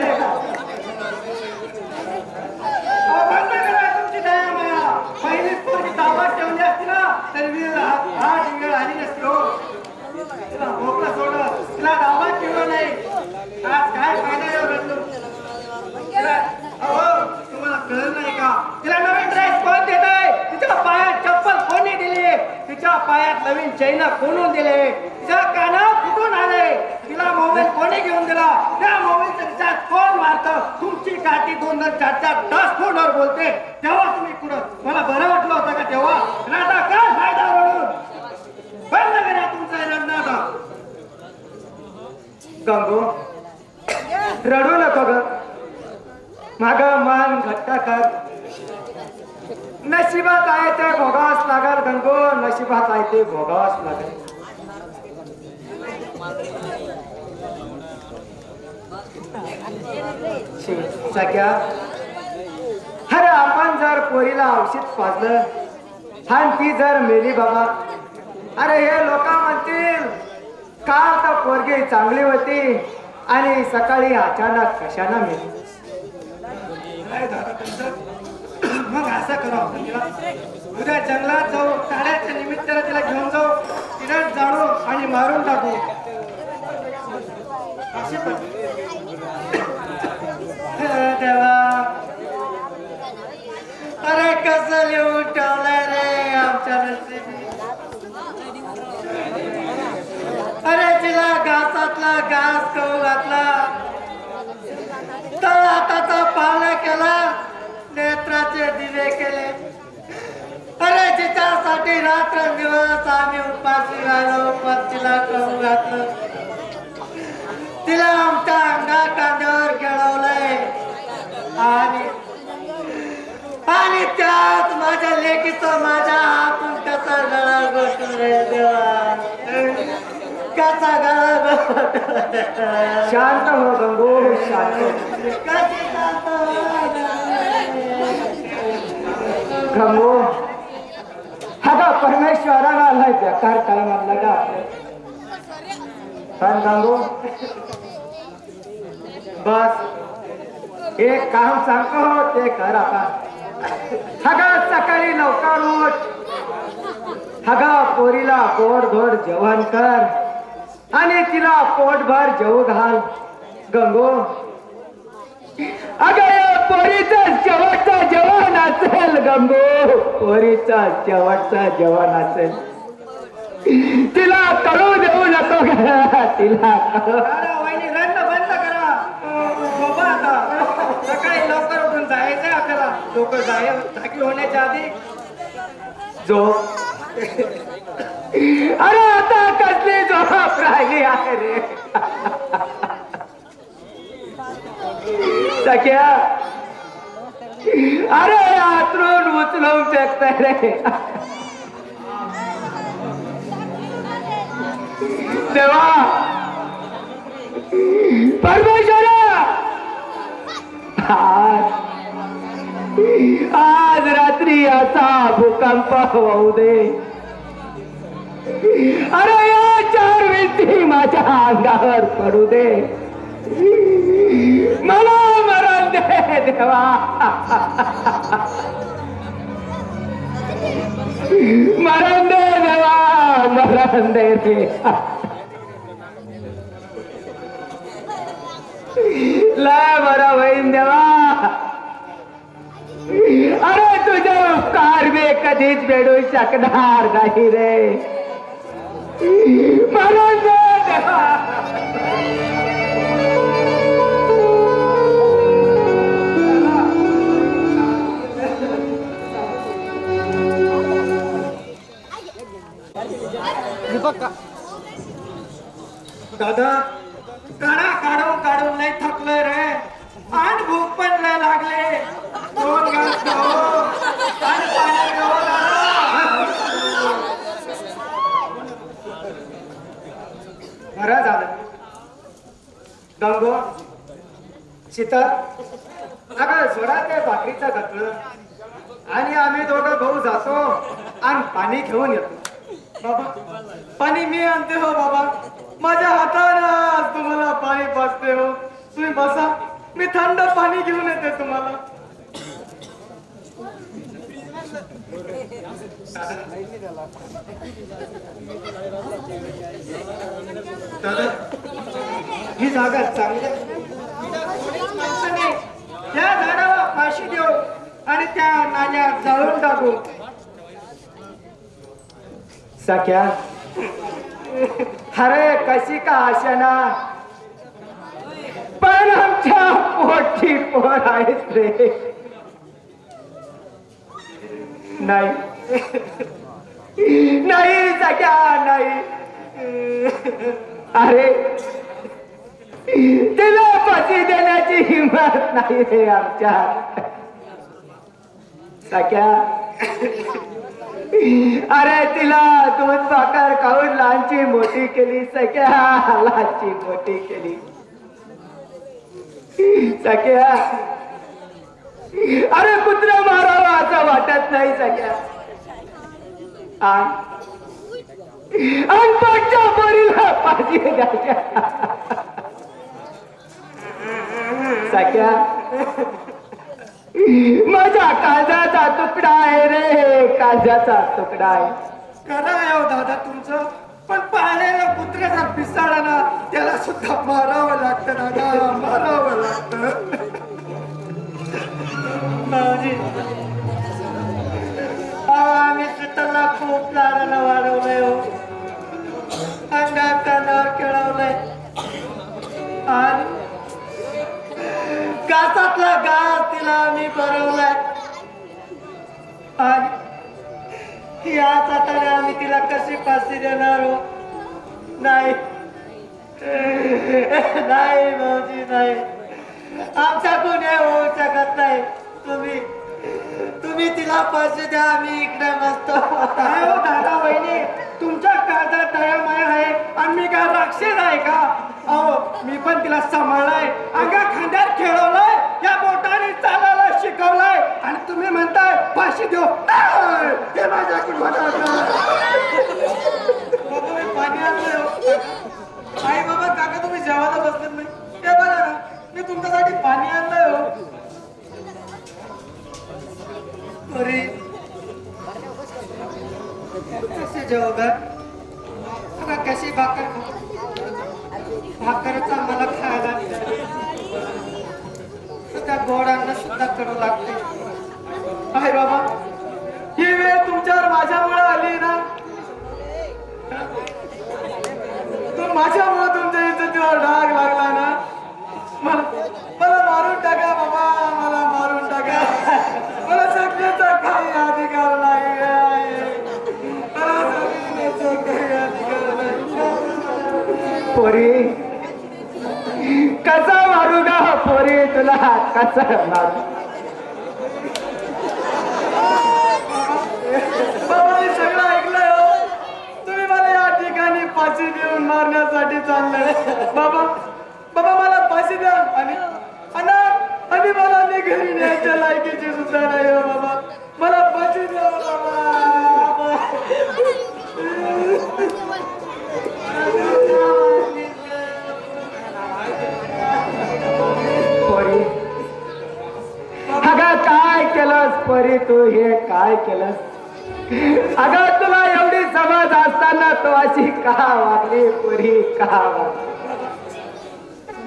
बंद करा तुमची दया माया. पहिलीच पोरगी ताब्यात ठेवली असती ना तरी मी हा टिंगळ आली नसती हो. तिला भोकला सोडलं, तिला ताब्यात ठेवलं नाही. आज काय फायदा एवढं रडलो. अहो तुम्हाला कळलं नाही का? तिला नवीन ड्रेस कोण देत आहे? तिच्या पायात चप्पल कोणी दिली? तिच्या पायात नवीन चैन कोणून दिले? तिच्या कानात कुठून आले? तिला मोबाईल कोणी घेऊन दिला? त्या मोबाईलचं रिचार्ज कोण मारतं? तुमची काठी 2-2, 4-4 तास फोनवर बोलते. तेव्हा तुम्ही कुठं मला बरं वाटलं होतं का तेव्हा? आणि आता काय फायदा रडून? बंद करा तुमचा रडणं आता. गंगू रडू नको ग. माग मान घट्ट कर. नशिबात आहे ते भोगावंच लागल गंगू. नशिबात आहे ते भोगावंच लागेल. सख्या अरे आपण जर पोरीला औषध पाजलं आणि ती जर मेली बाबा, अरे हे लोक म्हणतील काल तर पोरगी चांगली होती आणि सकाळी अचानक कशाला मेली. काय झालं तुमचं? मग असं करू आपण तिला उद्या जंगलात जाऊ, काढायच्या निमित्ताने तिला घेऊन जाऊ, तिला जाळू आणि मारून टाकू. अशी देवा अरे कसं लिहून ठेवलंय रे आमच्या नशिबी. अरे तिला घासातला घास खाऊ घातला, तळहाताचा पाळणा केला, नेत्राचे दिवे केले. अरे जिच्यासाठी रात्रंदिवस आम्ही उपाशी राहिलो, पण तिला खाऊ घातलं. तिला आमच्या अंगा कांद्यावर खेळवलंय आणि त्यात माझ्या लेकीचं माझ्या हातून कसा गळा घोटून रे देवा. कसा गळा घोट. शांत हो गंगू, शांत. कशी शांत हो गंगू. परमेश्वराला आलाय बेकार टाइम आणला का पण गंगू बस एक काम सांगतो ते कर आता सगळं सकाळी लवकर उठ हगा पोरीला पोटभर जेवण कर आणि तिला पोटभर जेवू घाल गंगो अगं या पोरीचं शेवटचं जेवण असेल गंगो पोरीचं शेवटचं जेवण असेल तिला करू देऊ नको तिला वहिनी रडणं बंद करा बाबा आता सकाळी लवकर उठून जायचंय आपल्याला लोक जागी होण्याच्या आधी झोप अरे आता कसली झोप राहिली आहे रे सख्या अरे आतरून उचलून फेकताय रे देवा परमेश्वरा आज रात्री असा भूकंप होऊ दे अरे या 4 भिंती माझ्या अंगावर पडू दे मला मरण दे देवा मरण दे देवा मरण दे रे लय बरं होईन देवा अरे तुझे उपकार मी कधीच फेडू शकणार नाही रे मरण दे देवा दादा काढा काढून काढून लय थकलोय रे आणि भूक पण लय लागले 2 घास खाओ आणि पाणी खाओ दादा. बरं झालं गंगो शीतल अगं सोडा ते भाकरीचं घटलं आणि आम्ही दोघं भाऊ जातो आणि पाणी घेऊन येतो बाबा पाणी मी आणते हो बाबा माझ्या हाताने आज तुम्हाला पाणी पाजते हो तुम्ही बसा मी थंड पाणी घेऊन येते तुम्हाला दादा ही जागा चांगली माणसाने त्या झाडाला फाशी देऊ आणि त्या नाल्या जाळून टाकू सख्या अरे कशी का आशना पण आमच्या पोटी पोर आहेत रे नाही नाही सख्या नाही अरे तिला फाशी देण्याची हिंमत नाही रे आमच्या सख्या अरे तिला दूध भाकर खाऊन लहानची मोठी केली सख्या लहानची मोठी केली सख्या अरे कुत्रा मारावा असं वाटत नाही सख्या अनपटच्या पोरीला फाशी द्यायच्या सख्या माझ्या काळजाचा तुकडा आहे रे काळजाचा तुकडा आहे करा हो दादा तुमचं पण पाळलेल्या कुत्र्याचा पिसाळा ना त्याला सुद्धा मारावं लागतं दादा मारावं लागतं भाऊजी आम्ही शीतलला खूप लाडाला वाढवलंय हो अंगात कानावर खेळवलंय आणि घासातला घास तिला आम्ही भरवलाय आणि याच हाताने आम्ही तिला कशी फाशी देणार हो नाही नाही भाऊजी नाही आमच्याकडून हे होऊ शकत नाही तुम्ही तिला फाशी द्या आम्ही इकडे नसतो काय हो दादा वहिनी तुमच्या काळजात दयामाया आहे आणि मी काय राक्षस आहे का अहो मी पण तिला सांभाळलाय अंगा खांद्यावर खेळवलाय या बोटाने चालायला शिकवलाय आणि तुम्ही म्हणताय फाशी देऊ नाही, हे माझ्याकडून होणार नाही. बाबा मी पाणी आणलंय हो. आई बाबा काका तुम्ही जेवायला बसलेत नाही ते बघा ना मी तुमच्यासाठी पाणी आणलंय हो. अरे कसे जेव ग बघा कशी भाकरचा मला खायला त्या गोडांना सुद्धा कडू लागते. आई बाबा ही वेळ तुमच्यावर माझ्यामुळे आली ना तो माझ्यामुळे तुमच्या इज्जतीवर डाग लागला ना मला मारून टाका बाबा मला मारून टाका मला जगण्याचा काही अधिकार नाही मला जगण्याचा काही अधिकार नाही. पोरी कसा मारू गा पोरी तुला कसा मारू. बाबा मी सगळं ऐकलंय हो तुम्ही मला या ठिकाणी फाशी देऊन मारण्यासाठी चाललंय बाबा बाबा मला फाशी द्या आणि मला मी घरी न्यायच्या लायकीची सुद्धा नाही हो बाबा मला फाशी द्या बाबा. पोरी अगं काय केलंस पोरी तू हे काय केलंस. अगं तुला एवढी समज असताना तू अशी का वागली पोरी का वागली.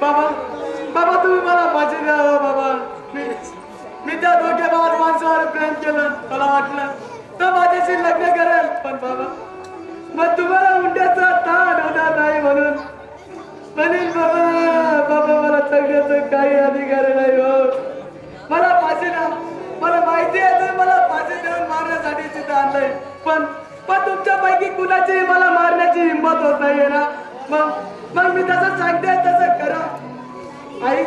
बाबा बाबा तुम्ही मला फाशी द्या हो बाबा मी त्या धोकेबाज माणसावर प्रेम केलं मला वाटलं तर माझ्याशी लग्न करेल पण बाबा मग तुम्हाला उंट्याचा ताण होणार नाही म्हणून बाबा मला सगळ्याचं काही अधिकार नाही हो मला फाशी द्या मला माहिती आहे तुम्ही मला फाशी देऊन मारण्यासाठी तिथं आणलंय पण तुमच्यापैकी कुणाची मला मारण्याची हिंमत होत नाहीये ना मग मी तसं सांगते तसं करा. आई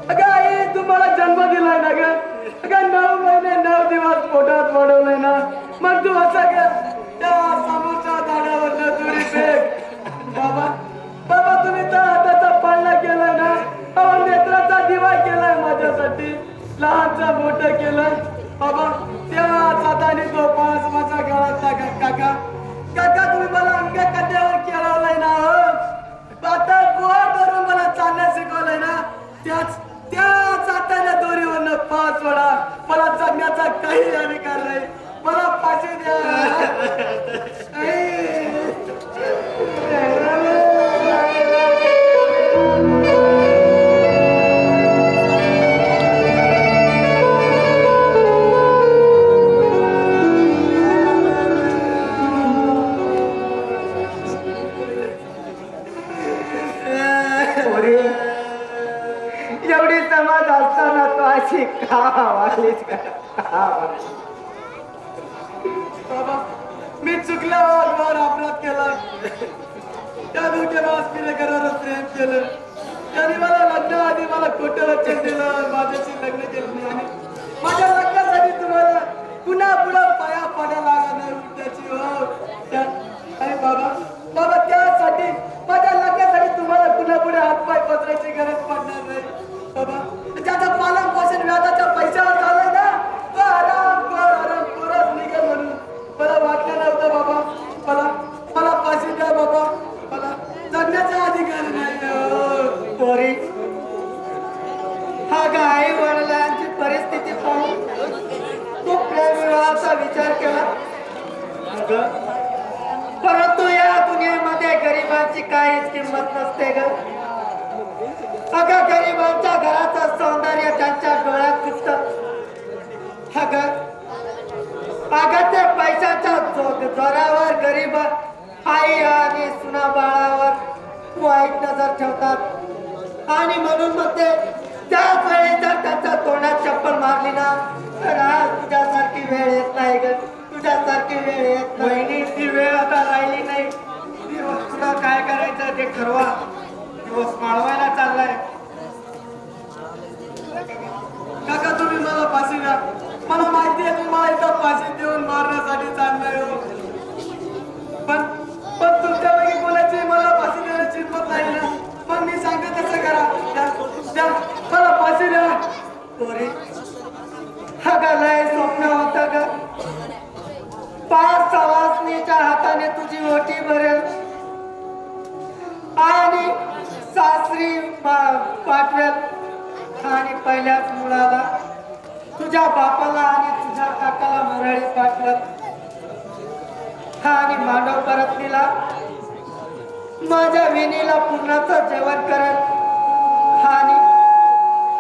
अगं आई तुम्हाला जन्म दिलाय ना ग अगं 9 महिने 9 दिवस पोटात वाढवलंय ना मग तू असं का त्या समोरच्या झाडावरनं तुरी फेक बाबा तुम्ही तर हाताचा पाळणा केलाय ना अहो नेत्राचा दिवा केलाय माझ्यासाठी लहानचा मोठं केलंय बाबा त्या हाताने तो पास माझ्या गळ्यातला काका तुम्ही मला अंग कट्यावर खेळवलंय ना हो आता गोवा धरून मला चालणं शिकवलंय ना त्याच हाताने दोरीवरनं 5 वेळा मला जगण्याचा काही अधिकार नाही मला फाशी द्या. पोरी एवढी समज असताना तू अशी का वागलीस का वागलीस. बाबा मी चुकल्यावर अपराध केला त्या धोकेबाज पिरेकरावर प्रेम केलं त्यांनी मला लग्नाआधी मला खोटं वचन दिलं माझ्याशी लग्न केलं नाही आणि माझ्या लग्नासाठी तुम्हाला पुन्हा पाया पडायला लागला नाही उठायची हो आणि बाबा त्यासाठी माझ्या लग्नासाठी तुम्हाला पुन्हा हातपाय पसरायची गरज पडणार नाही बाबा ज्याचं पालन पोषण व्याजाच्या पैशावर झालंय ना तो आरामखोरच निघेल म्हणून मला वाटलं नव्हतं बाबा मला फाशी द्या बाबा मला जगण्याचा अधिकार नाही. पोरी हा ग आई वडिलांची परिस्थिती पाहून तू प्रेमविवाहाचा विचार केला परंतु या दुनियेमध्ये गरिबांची काहीच किंमत नसते ग. अगं गरिबांच्या घराचं सौंदर्य त्यांच्या डोळ्यात दिसतं. अगं ते पैशाच्या जोरावर गरीब आई आणि सुना बाळावर वाईट नजर ठेवतात आणि म्हणून मग ते त्याच वेळी जर त्यांच्या तोंडात चप्पल मारली ना तर आज तुझ्यासारखी वेळ येत नाही ग तुझ्यासारखी वेळ येत नाही. ती वेळ आता राहिली नाही दिवस पुढं काय करायचं ते ठरवा दिवस माळवायला चाललाय. काका तुम्ही मला फाशी द्या मला माहिती आहे तुम्ही मला इथं फाशी देऊन मारण्यासाठी चाललाय हो पण तुमच्यापैकी कोणाची मला फाशी देण्याची हिंमत नाही ना मग मी सांगते तसं करा मला फाशी द्या. पोरी हा ग लय स्वप्न होतं ग पहिल्याच मुलाला तुझ्या बापाला आणि तुझ्या काकाला मराठी पाठवत आणि मांडव परतनीला माझ्या विणीला पूर्णाचं जेवण करत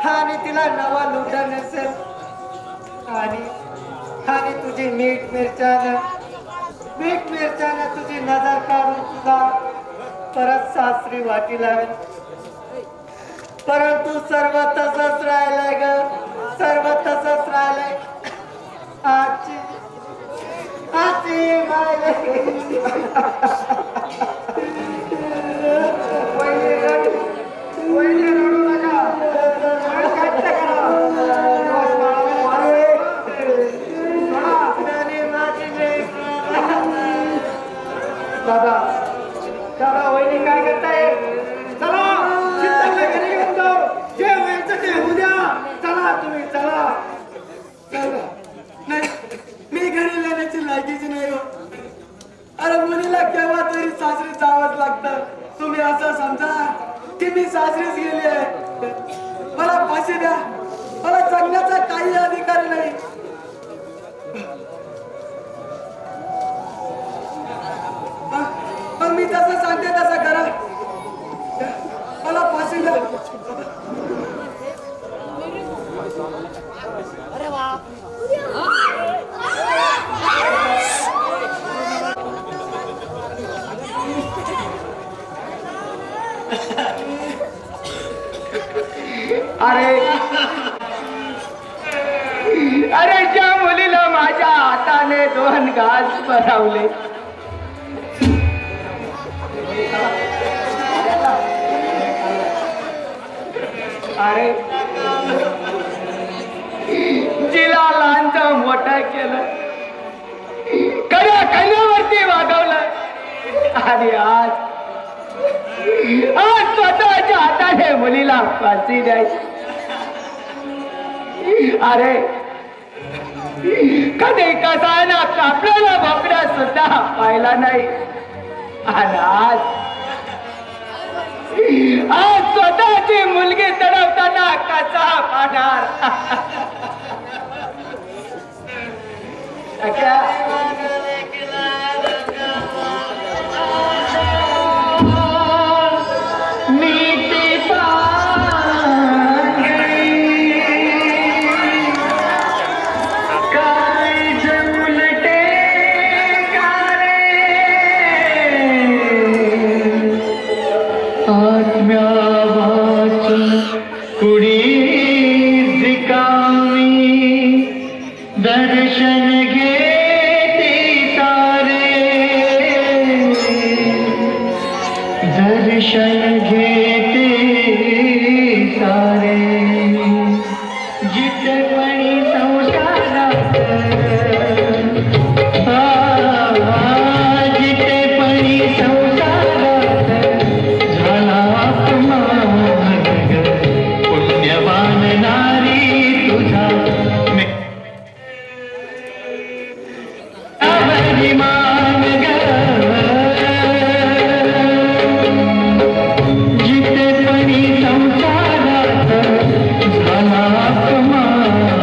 आणि तिला नवा लुटा नसेल आणि तुझी मीठ मिरच्यानं तुझी नजर काढून तुझा परत सासरी वाटी लावेल. परंतु सर्व तसंच राहिलंय ग, सर्व तसंच राहिलंय. आजी दादा वहिनी काय करताय? चला शीतलला घरी घेऊन जाऊ. जे व्हायचं ते होऊ द्या. चला तुम्ही चला. नाही, मी घरी येण्याची लायकीची नाही हो. अरे मुलीला केव्हा तरी सासरी जावंच लागतं. तुम्ही असं समजा की मी सासरीच गेली आहे. मला फाशी द्या. मला जगण्याचा काही अधिकार नाही. मग मी जसं सांगते तसं करा. मला फाशी द्या. अरे ज्या मुलीला माझ्या हाताने 2 घास भरावले, अरे जिला लहानचं मोठं केलं, खऱ्या कन्यावरती वागवलं आणि आज स्वतःच्या हाताने मुलीला फाशी द्यायची. अरे कधी कसा ना कापलेला बोकड्या सुद्धा पाहिला नाही आणि आज स्वतःची मुलगी तडवताना कसा पाहणार? दर्शन घेते सारे, दर्शन घेते सारे. जितपणी संसारात जितपणी संसारात झाला अपमान, पुण्यवान नारी तुझा अभिमान ग. जितपणी संसारात झाला अपमान,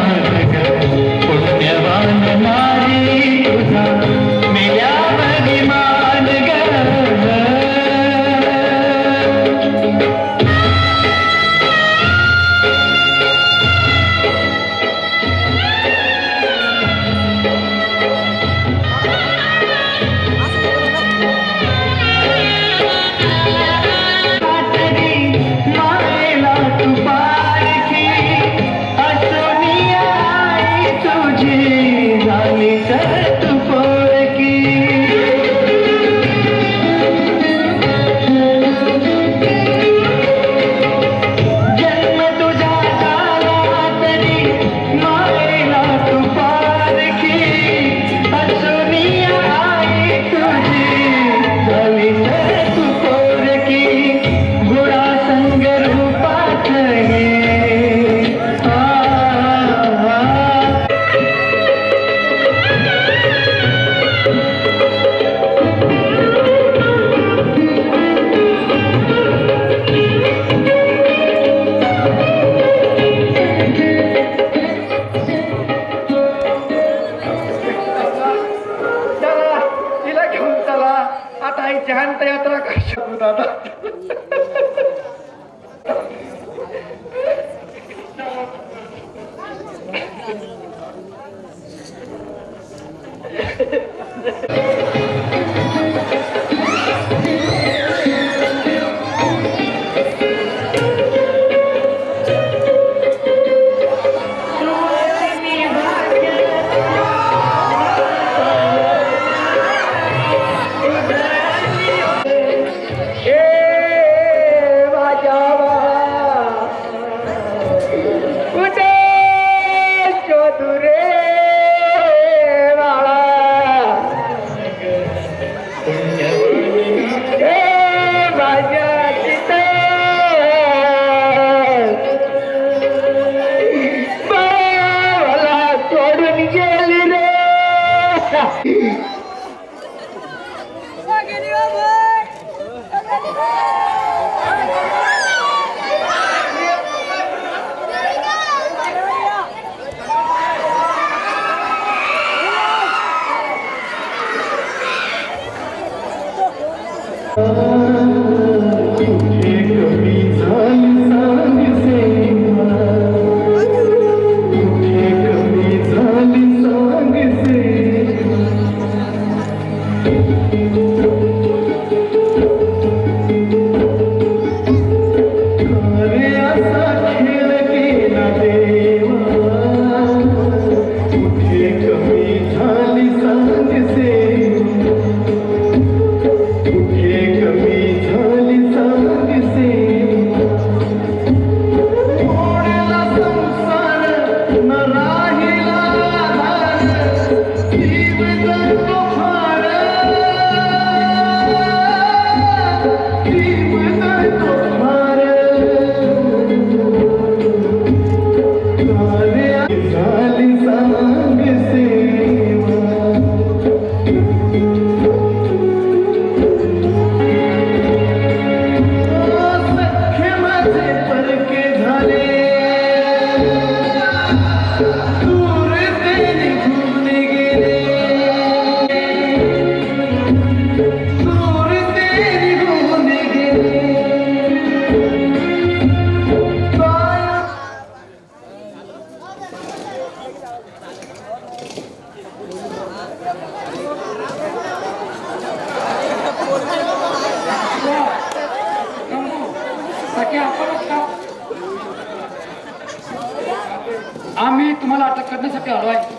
आम्ही तुम्हाला अटक करण्यासाठी आलो आहे.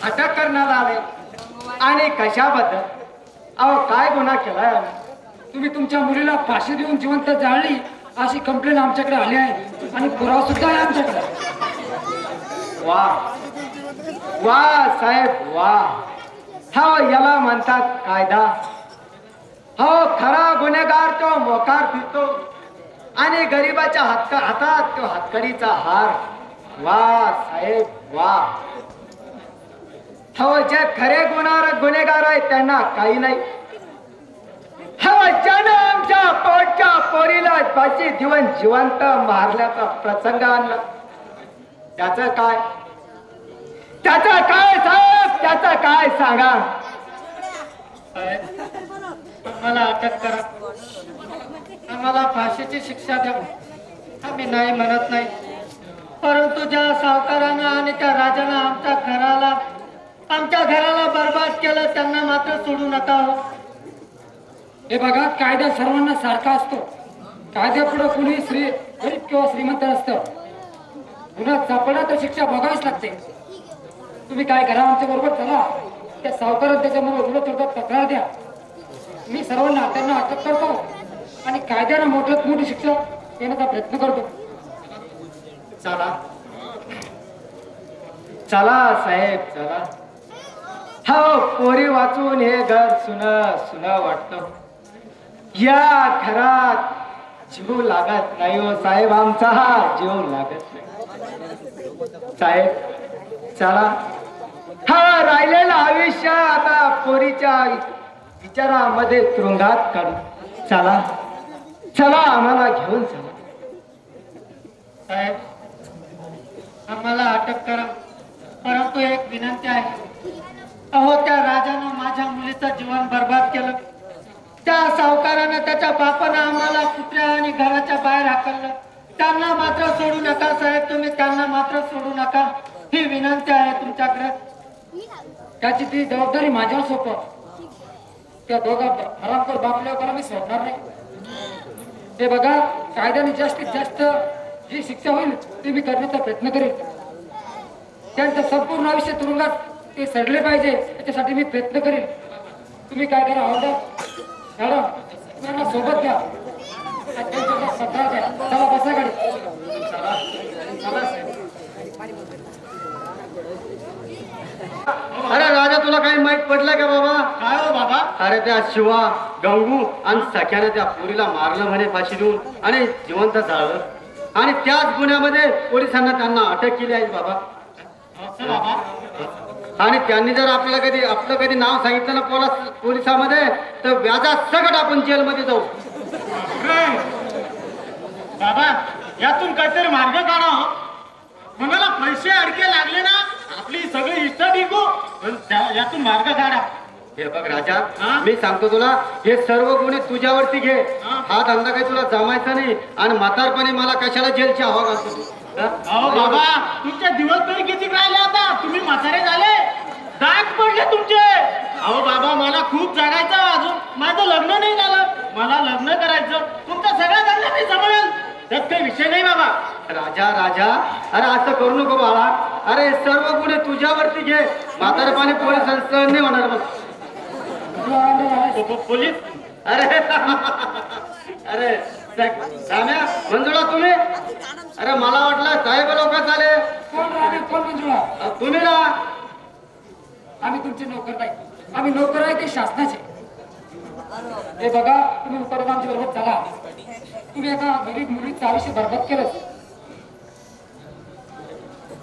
अटक करण्याला आले आणि कशाबद्दल? अहो काय गुन्हा केलाय आम्ही? तुम्ही तुमच्या मुलीला फाशी देऊन जिवंत जाळली अशी कंप्लेंट आमच्याकडे आली आहे आणि पुरावा सुद्धा आहे आमच्याकडे. वा वा साहेब वा. हो याला म्हणतात कायदा. हो खरा गुन्हेगार तो मोकार फिरतो आणि गरीबाच्या हातात तो हातकडीचा हार. वा साहेब वा. हो जे खरे गुन्हेगार आहेत त्यांना काही नाही. हो ज्यानं आमच्या पोटच्या पोरीला फाशी देऊन जिवंत मारल्याचा प्रसंग आणला त्याचं काय? त्याचं काय साहेब? त्याचं काय सांगा? आम्हाला अटक करा, आम्हाला फाशीची शिक्षा द्या. आम्ही नाही म्हणत नाही, परंतु ज्या सावकारानं आणि त्या राजानं आमच्या घराला बर्बाद केलं त्यांना मात्र सोडू नका हो. हे बघा कायदा सर्वांना सारखा असतो. कायद्यापुढे कुणी गरीब किंवा श्रीमंत असतं. गुन्ह्यात सापडला तर शिक्षा बघावीच लागते. तुम्ही काय करा आमच्या बरोबर चला. त्या सावकारात त्याच्यामुळे विरोध विरोधात तक्रार द्या. मी सर्वांना त्यांना अटक करतो आणि कायद्यानं मोठ्यात मोठी शिक्षा देण्याचा प्रयत्न करतो. चला चला साहेब चला. हो पोरी वाचून हे घर सुन वाटतं. या घरात जीव लागत नाही हो साहेब. आमचा हा जीव लागत नाही साहेब. चला हा राहिलेलं आयुष्य आता पोरीच्या विचारामध्ये तुरुंगात काढू. चला चला आम्हाला घेऊन चला. साहेब आम्हाला अटक करा, परंतु एक विनंती आहे. अहो त्या राजानं माझ्या मुलीचं जीवन बर्बाद केलं. त्या सावकारानं त्याच्या बापानं आम्हाला कुत्र्या आणि घराच्या बाहेर हाकललं. त्यांना मात्र सोडू नका साहेब, तुम्ही त्यांना मात्र सोडू नका, ही विनंती आहे तुमच्याकडे. त्याची ती जबाबदारी माझ्यावर सोपव. त्या दोघा हरामखोर बापल्यावर मी सोडणार नाही. ते बघा, कायद्याने जास्तीत जास्त जी शिक्षा होईल ती मी करण्याचा प्रयत्न करेन. त्यांचं संपूर्ण आयुष्य तुरुंगात ते सडले पाहिजे याच्यासाठी मी प्रयत्न करेन. तुम्ही काय करा, ऑर्डर मॅडम त्यांना सोबत घ्या आणि त्यांच्याकडे सत्ता द्या. चला बसा गाडी. चला साहेब. अरे राजा, तुला काही माहित पडलं का बाबा? काय हो बाबा? अरे त्या शिवा, गंगू आणि सख्याने त्या पोरीला मारलं म्हणे फाशी देऊन आणि जिवंत जाळलं. आणि त्याच गुन्ह्यामध्ये पोलिसांना त्यांना अटक केली आहे बाबा. असं बाबा? आणि त्यांनी जर आपलं कधी नाव सांगितलं ना पोलिसामध्ये, तर व्याजात सगळं आपण जेलमध्ये जाऊ. बाबा, यातून काहीतरी मार्ग काढा हो. कोणाला पैसे अडके लागले ना, आपली सगळी इष्ट टिकू, पण यातून मार्ग काढा. हे बघ राजा, मी सांगतो तुला, हे सर्व गुन्हे तुझ्यावरती घे. हा धंदा काही तुला जमायचा नाही आणि म्हातारपणी मला कशाला जेलची हवा घालतो तू? अहो बाबा, तुमचे दिवस तरी किती राहिले आता? तुम्ही म्हातारे झाले, दात पडले तुमचे. अहो बाबा, मला खूप जगायचं अजून. माझं लग्न नाही झालं, मला लग्न करायचं. तुमचा सगळा धंदा मी सांभाळेल, त्यात काही विषय नाही बाबा. राजा राजा, अरे असं करू नको बाळा. अरे हे सर्व गुन्हे तुझ्यावरती घे. म्हातारपणी पोलीस सहन नाही होणार मग. पोलीस? अरे अरे साम्या, मंजुळा तुम्ही? अरे मला वाटलं साहेब लोक आले. कोण राहणे, कोण मंजुळा? तुम्ही ना? आम्ही तुमचे नोकर नाही, आम्ही नोकर आहे ते शासनाचे. हे बघा, तुम्ही उपरमानची बरोबर चला. तुम्ही एका गरीब मुलीचं आयुष्य बरबाद केलं.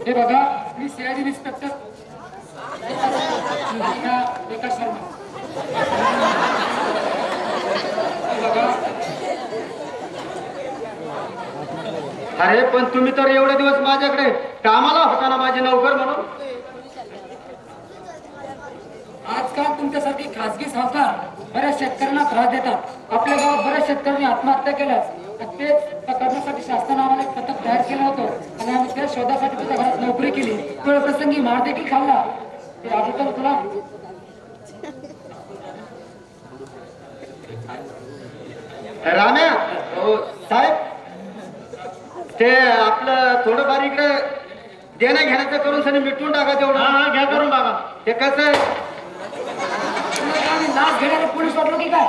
हे बघा, मी सीआयडी इन्स्पेक्टर एका शर्मा. हे बघा, अरे पण तुम्ही तर एवढे दिवस माझ्याकडे कामाला होता ना, माझे नोकर म्हणून. आजकाल तुमच्यासारखे खासगी सावकार बऱ्याच शेतकऱ्यांना त्रास देतात. आपल्या गावात बऱ्याच शेतकऱ्यांनी आत्महत्या केल्या. तेच करण्यासाठी शासनाने आम्हाला एक पथक तयार केलं होतं आणि आम्ही त्या शोधासाठी तुझ्या घरात नोकरी केली. वेळ प्रसंगी मार देखील खाल्ला. ते आठवतं तुला? राम्या, हो साहेब, ते आपलं थोडंफार इकडे देण्या घेण्याचं करून सनी मिटून टाका तेवढं. घ्या करून बाबा. ते कसं आहे, आम्ही लाच घेणारे पोलीस वाटलो की काय?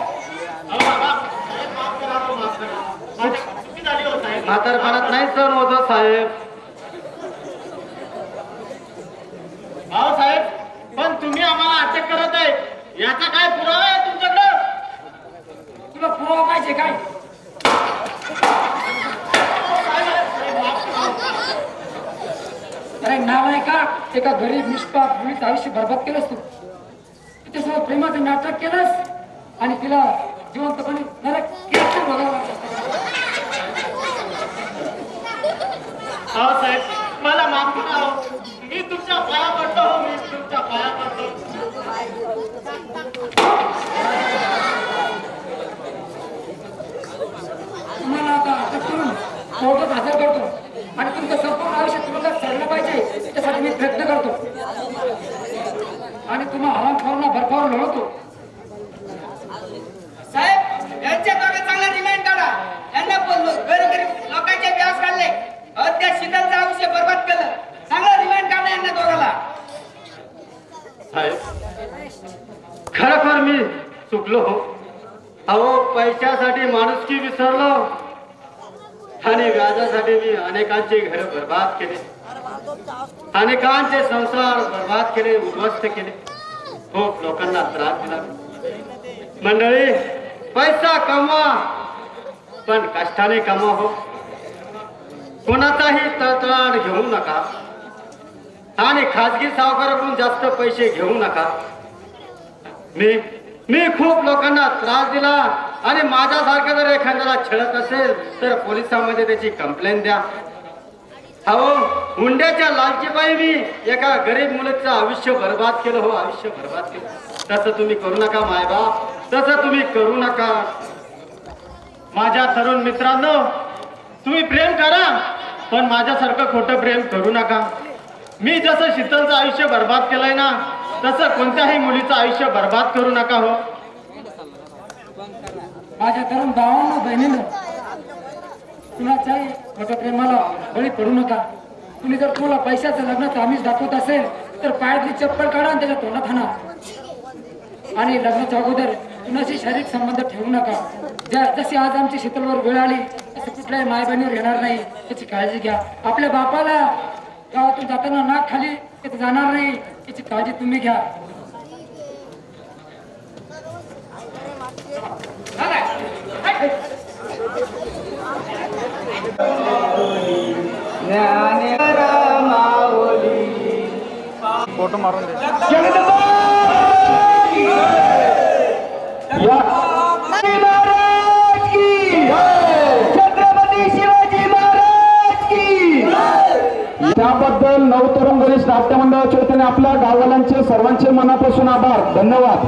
अहो बाबा, साहेब, माफ करा, हो, माफ करा. माझी चुकी झाली हो साहेब. म्हातारपणात नाही सण होत साहेब. अहो साहेब, पण तुम्ही आम्हाला अटक करत आहे, याचा काय पुरावा आहे तुमच्याकडे? तुला पुरावा पाहिजे काय? अरे नालाय का, एका गरीब निष्पाप मुलीचं आयुष्य बरबाद केलंस तू. तिच्यासोबत प्रेमाचं नाटक केलंस आणि तिला जिवंतपणे नरक केलं बघावं लागलं. अहो साहेब, मला माफ करा हो. मी तुमच्या पाया पडतो हो, मी तुमच्या पाया पडतो. तुम्हाला आता अटक करून कोर्टात हजर करतो आणि तुमचं संपूर्ण आयुष्य तुम्हाला सडलं पाहिजे त्यासाठी मी प्रयत्न करतो आणि तुम्हा हरामखोरांना बर्फावर लोळवतो. साहेब, यांच्या ताब्यात चांगला रिमाइंड काढा. यांना गरीब लोकांचे व्यास काढले, त्या शीतलचं आयुष्य बरबाद केलं. चांगला रिमाइंड काढा यांना दोघाला. साहेब, खरोखर मी चुकलो हो. अहो, पैशासाठी माणुसकी विसरलो आणि व्याजासाठी मी अनेकांचे घर बर्बाद केले, अनेकांचे संसार बर्बाद केले, उद्ध्वस्त केले, खूप लोकांना त्रास दिला. मंडळी, पैसा कमवा पण कष्टाने कमवा हो. कोणाचाही तळतळाट घेऊ नका आणि खाजगी सावकाराकडून जास्त पैसे घेऊ नका. मी खूप लोकांना त्रास दिला आणि माझ्यासारखं जर एखाद्याला छळत असेल तर पोलिसांमध्ये त्याची कंप्लेंट द्या. अहो, हुंड्याच्या लालचीपायी मी एका गरीब मुलीचं आयुष्य बर्बाद केलं हो, आयुष्य बर्बाद केलं. तसं तुम्ही करू नका मायबाप. तसं तुम्ही करू नका. माझ्या तरुण मित्रांनो, तुम्ही प्रेम करा, पण माझ्यासारखं खोटं प्रेम करू नका. मी जसं शीतलचं आयुष्य बर्बाद केलंय ना, तसं कोणत्याही मुलीचं आयुष्य बर्बाद करू नका हो. माझ्या तरुण भावांनो बहिणीनं, कुणाच्याही खोट्या प्रेमाला बळी पडू नका. तुम्ही जर तुम्हाला पैशाचं लग्नाचं आमिष दाखवत असेल तर पायातली चप्पल काढा आणि त्याच्या तोंडात हाणा. आणि लग्नाच्या अगोदर कुणाशी शारीरिक संबंध ठेवू नका. जशी आज आमची शीतलवर वेळ आली तसं कुठल्याही माय बहिणीवर येणार नाही, याची काळजी घ्या. आपल्या बापाला गावातून जाताना नाक खाली येत जाणार नाही, याची काळजी तुम्ही घ्या. त्याबद्दल नवतरुण गणेश नाट्य मंडळाच्या वतीने आपल्या गाववाल्यांचे सर्वांचे मनापासून आभार. धन्यवाद.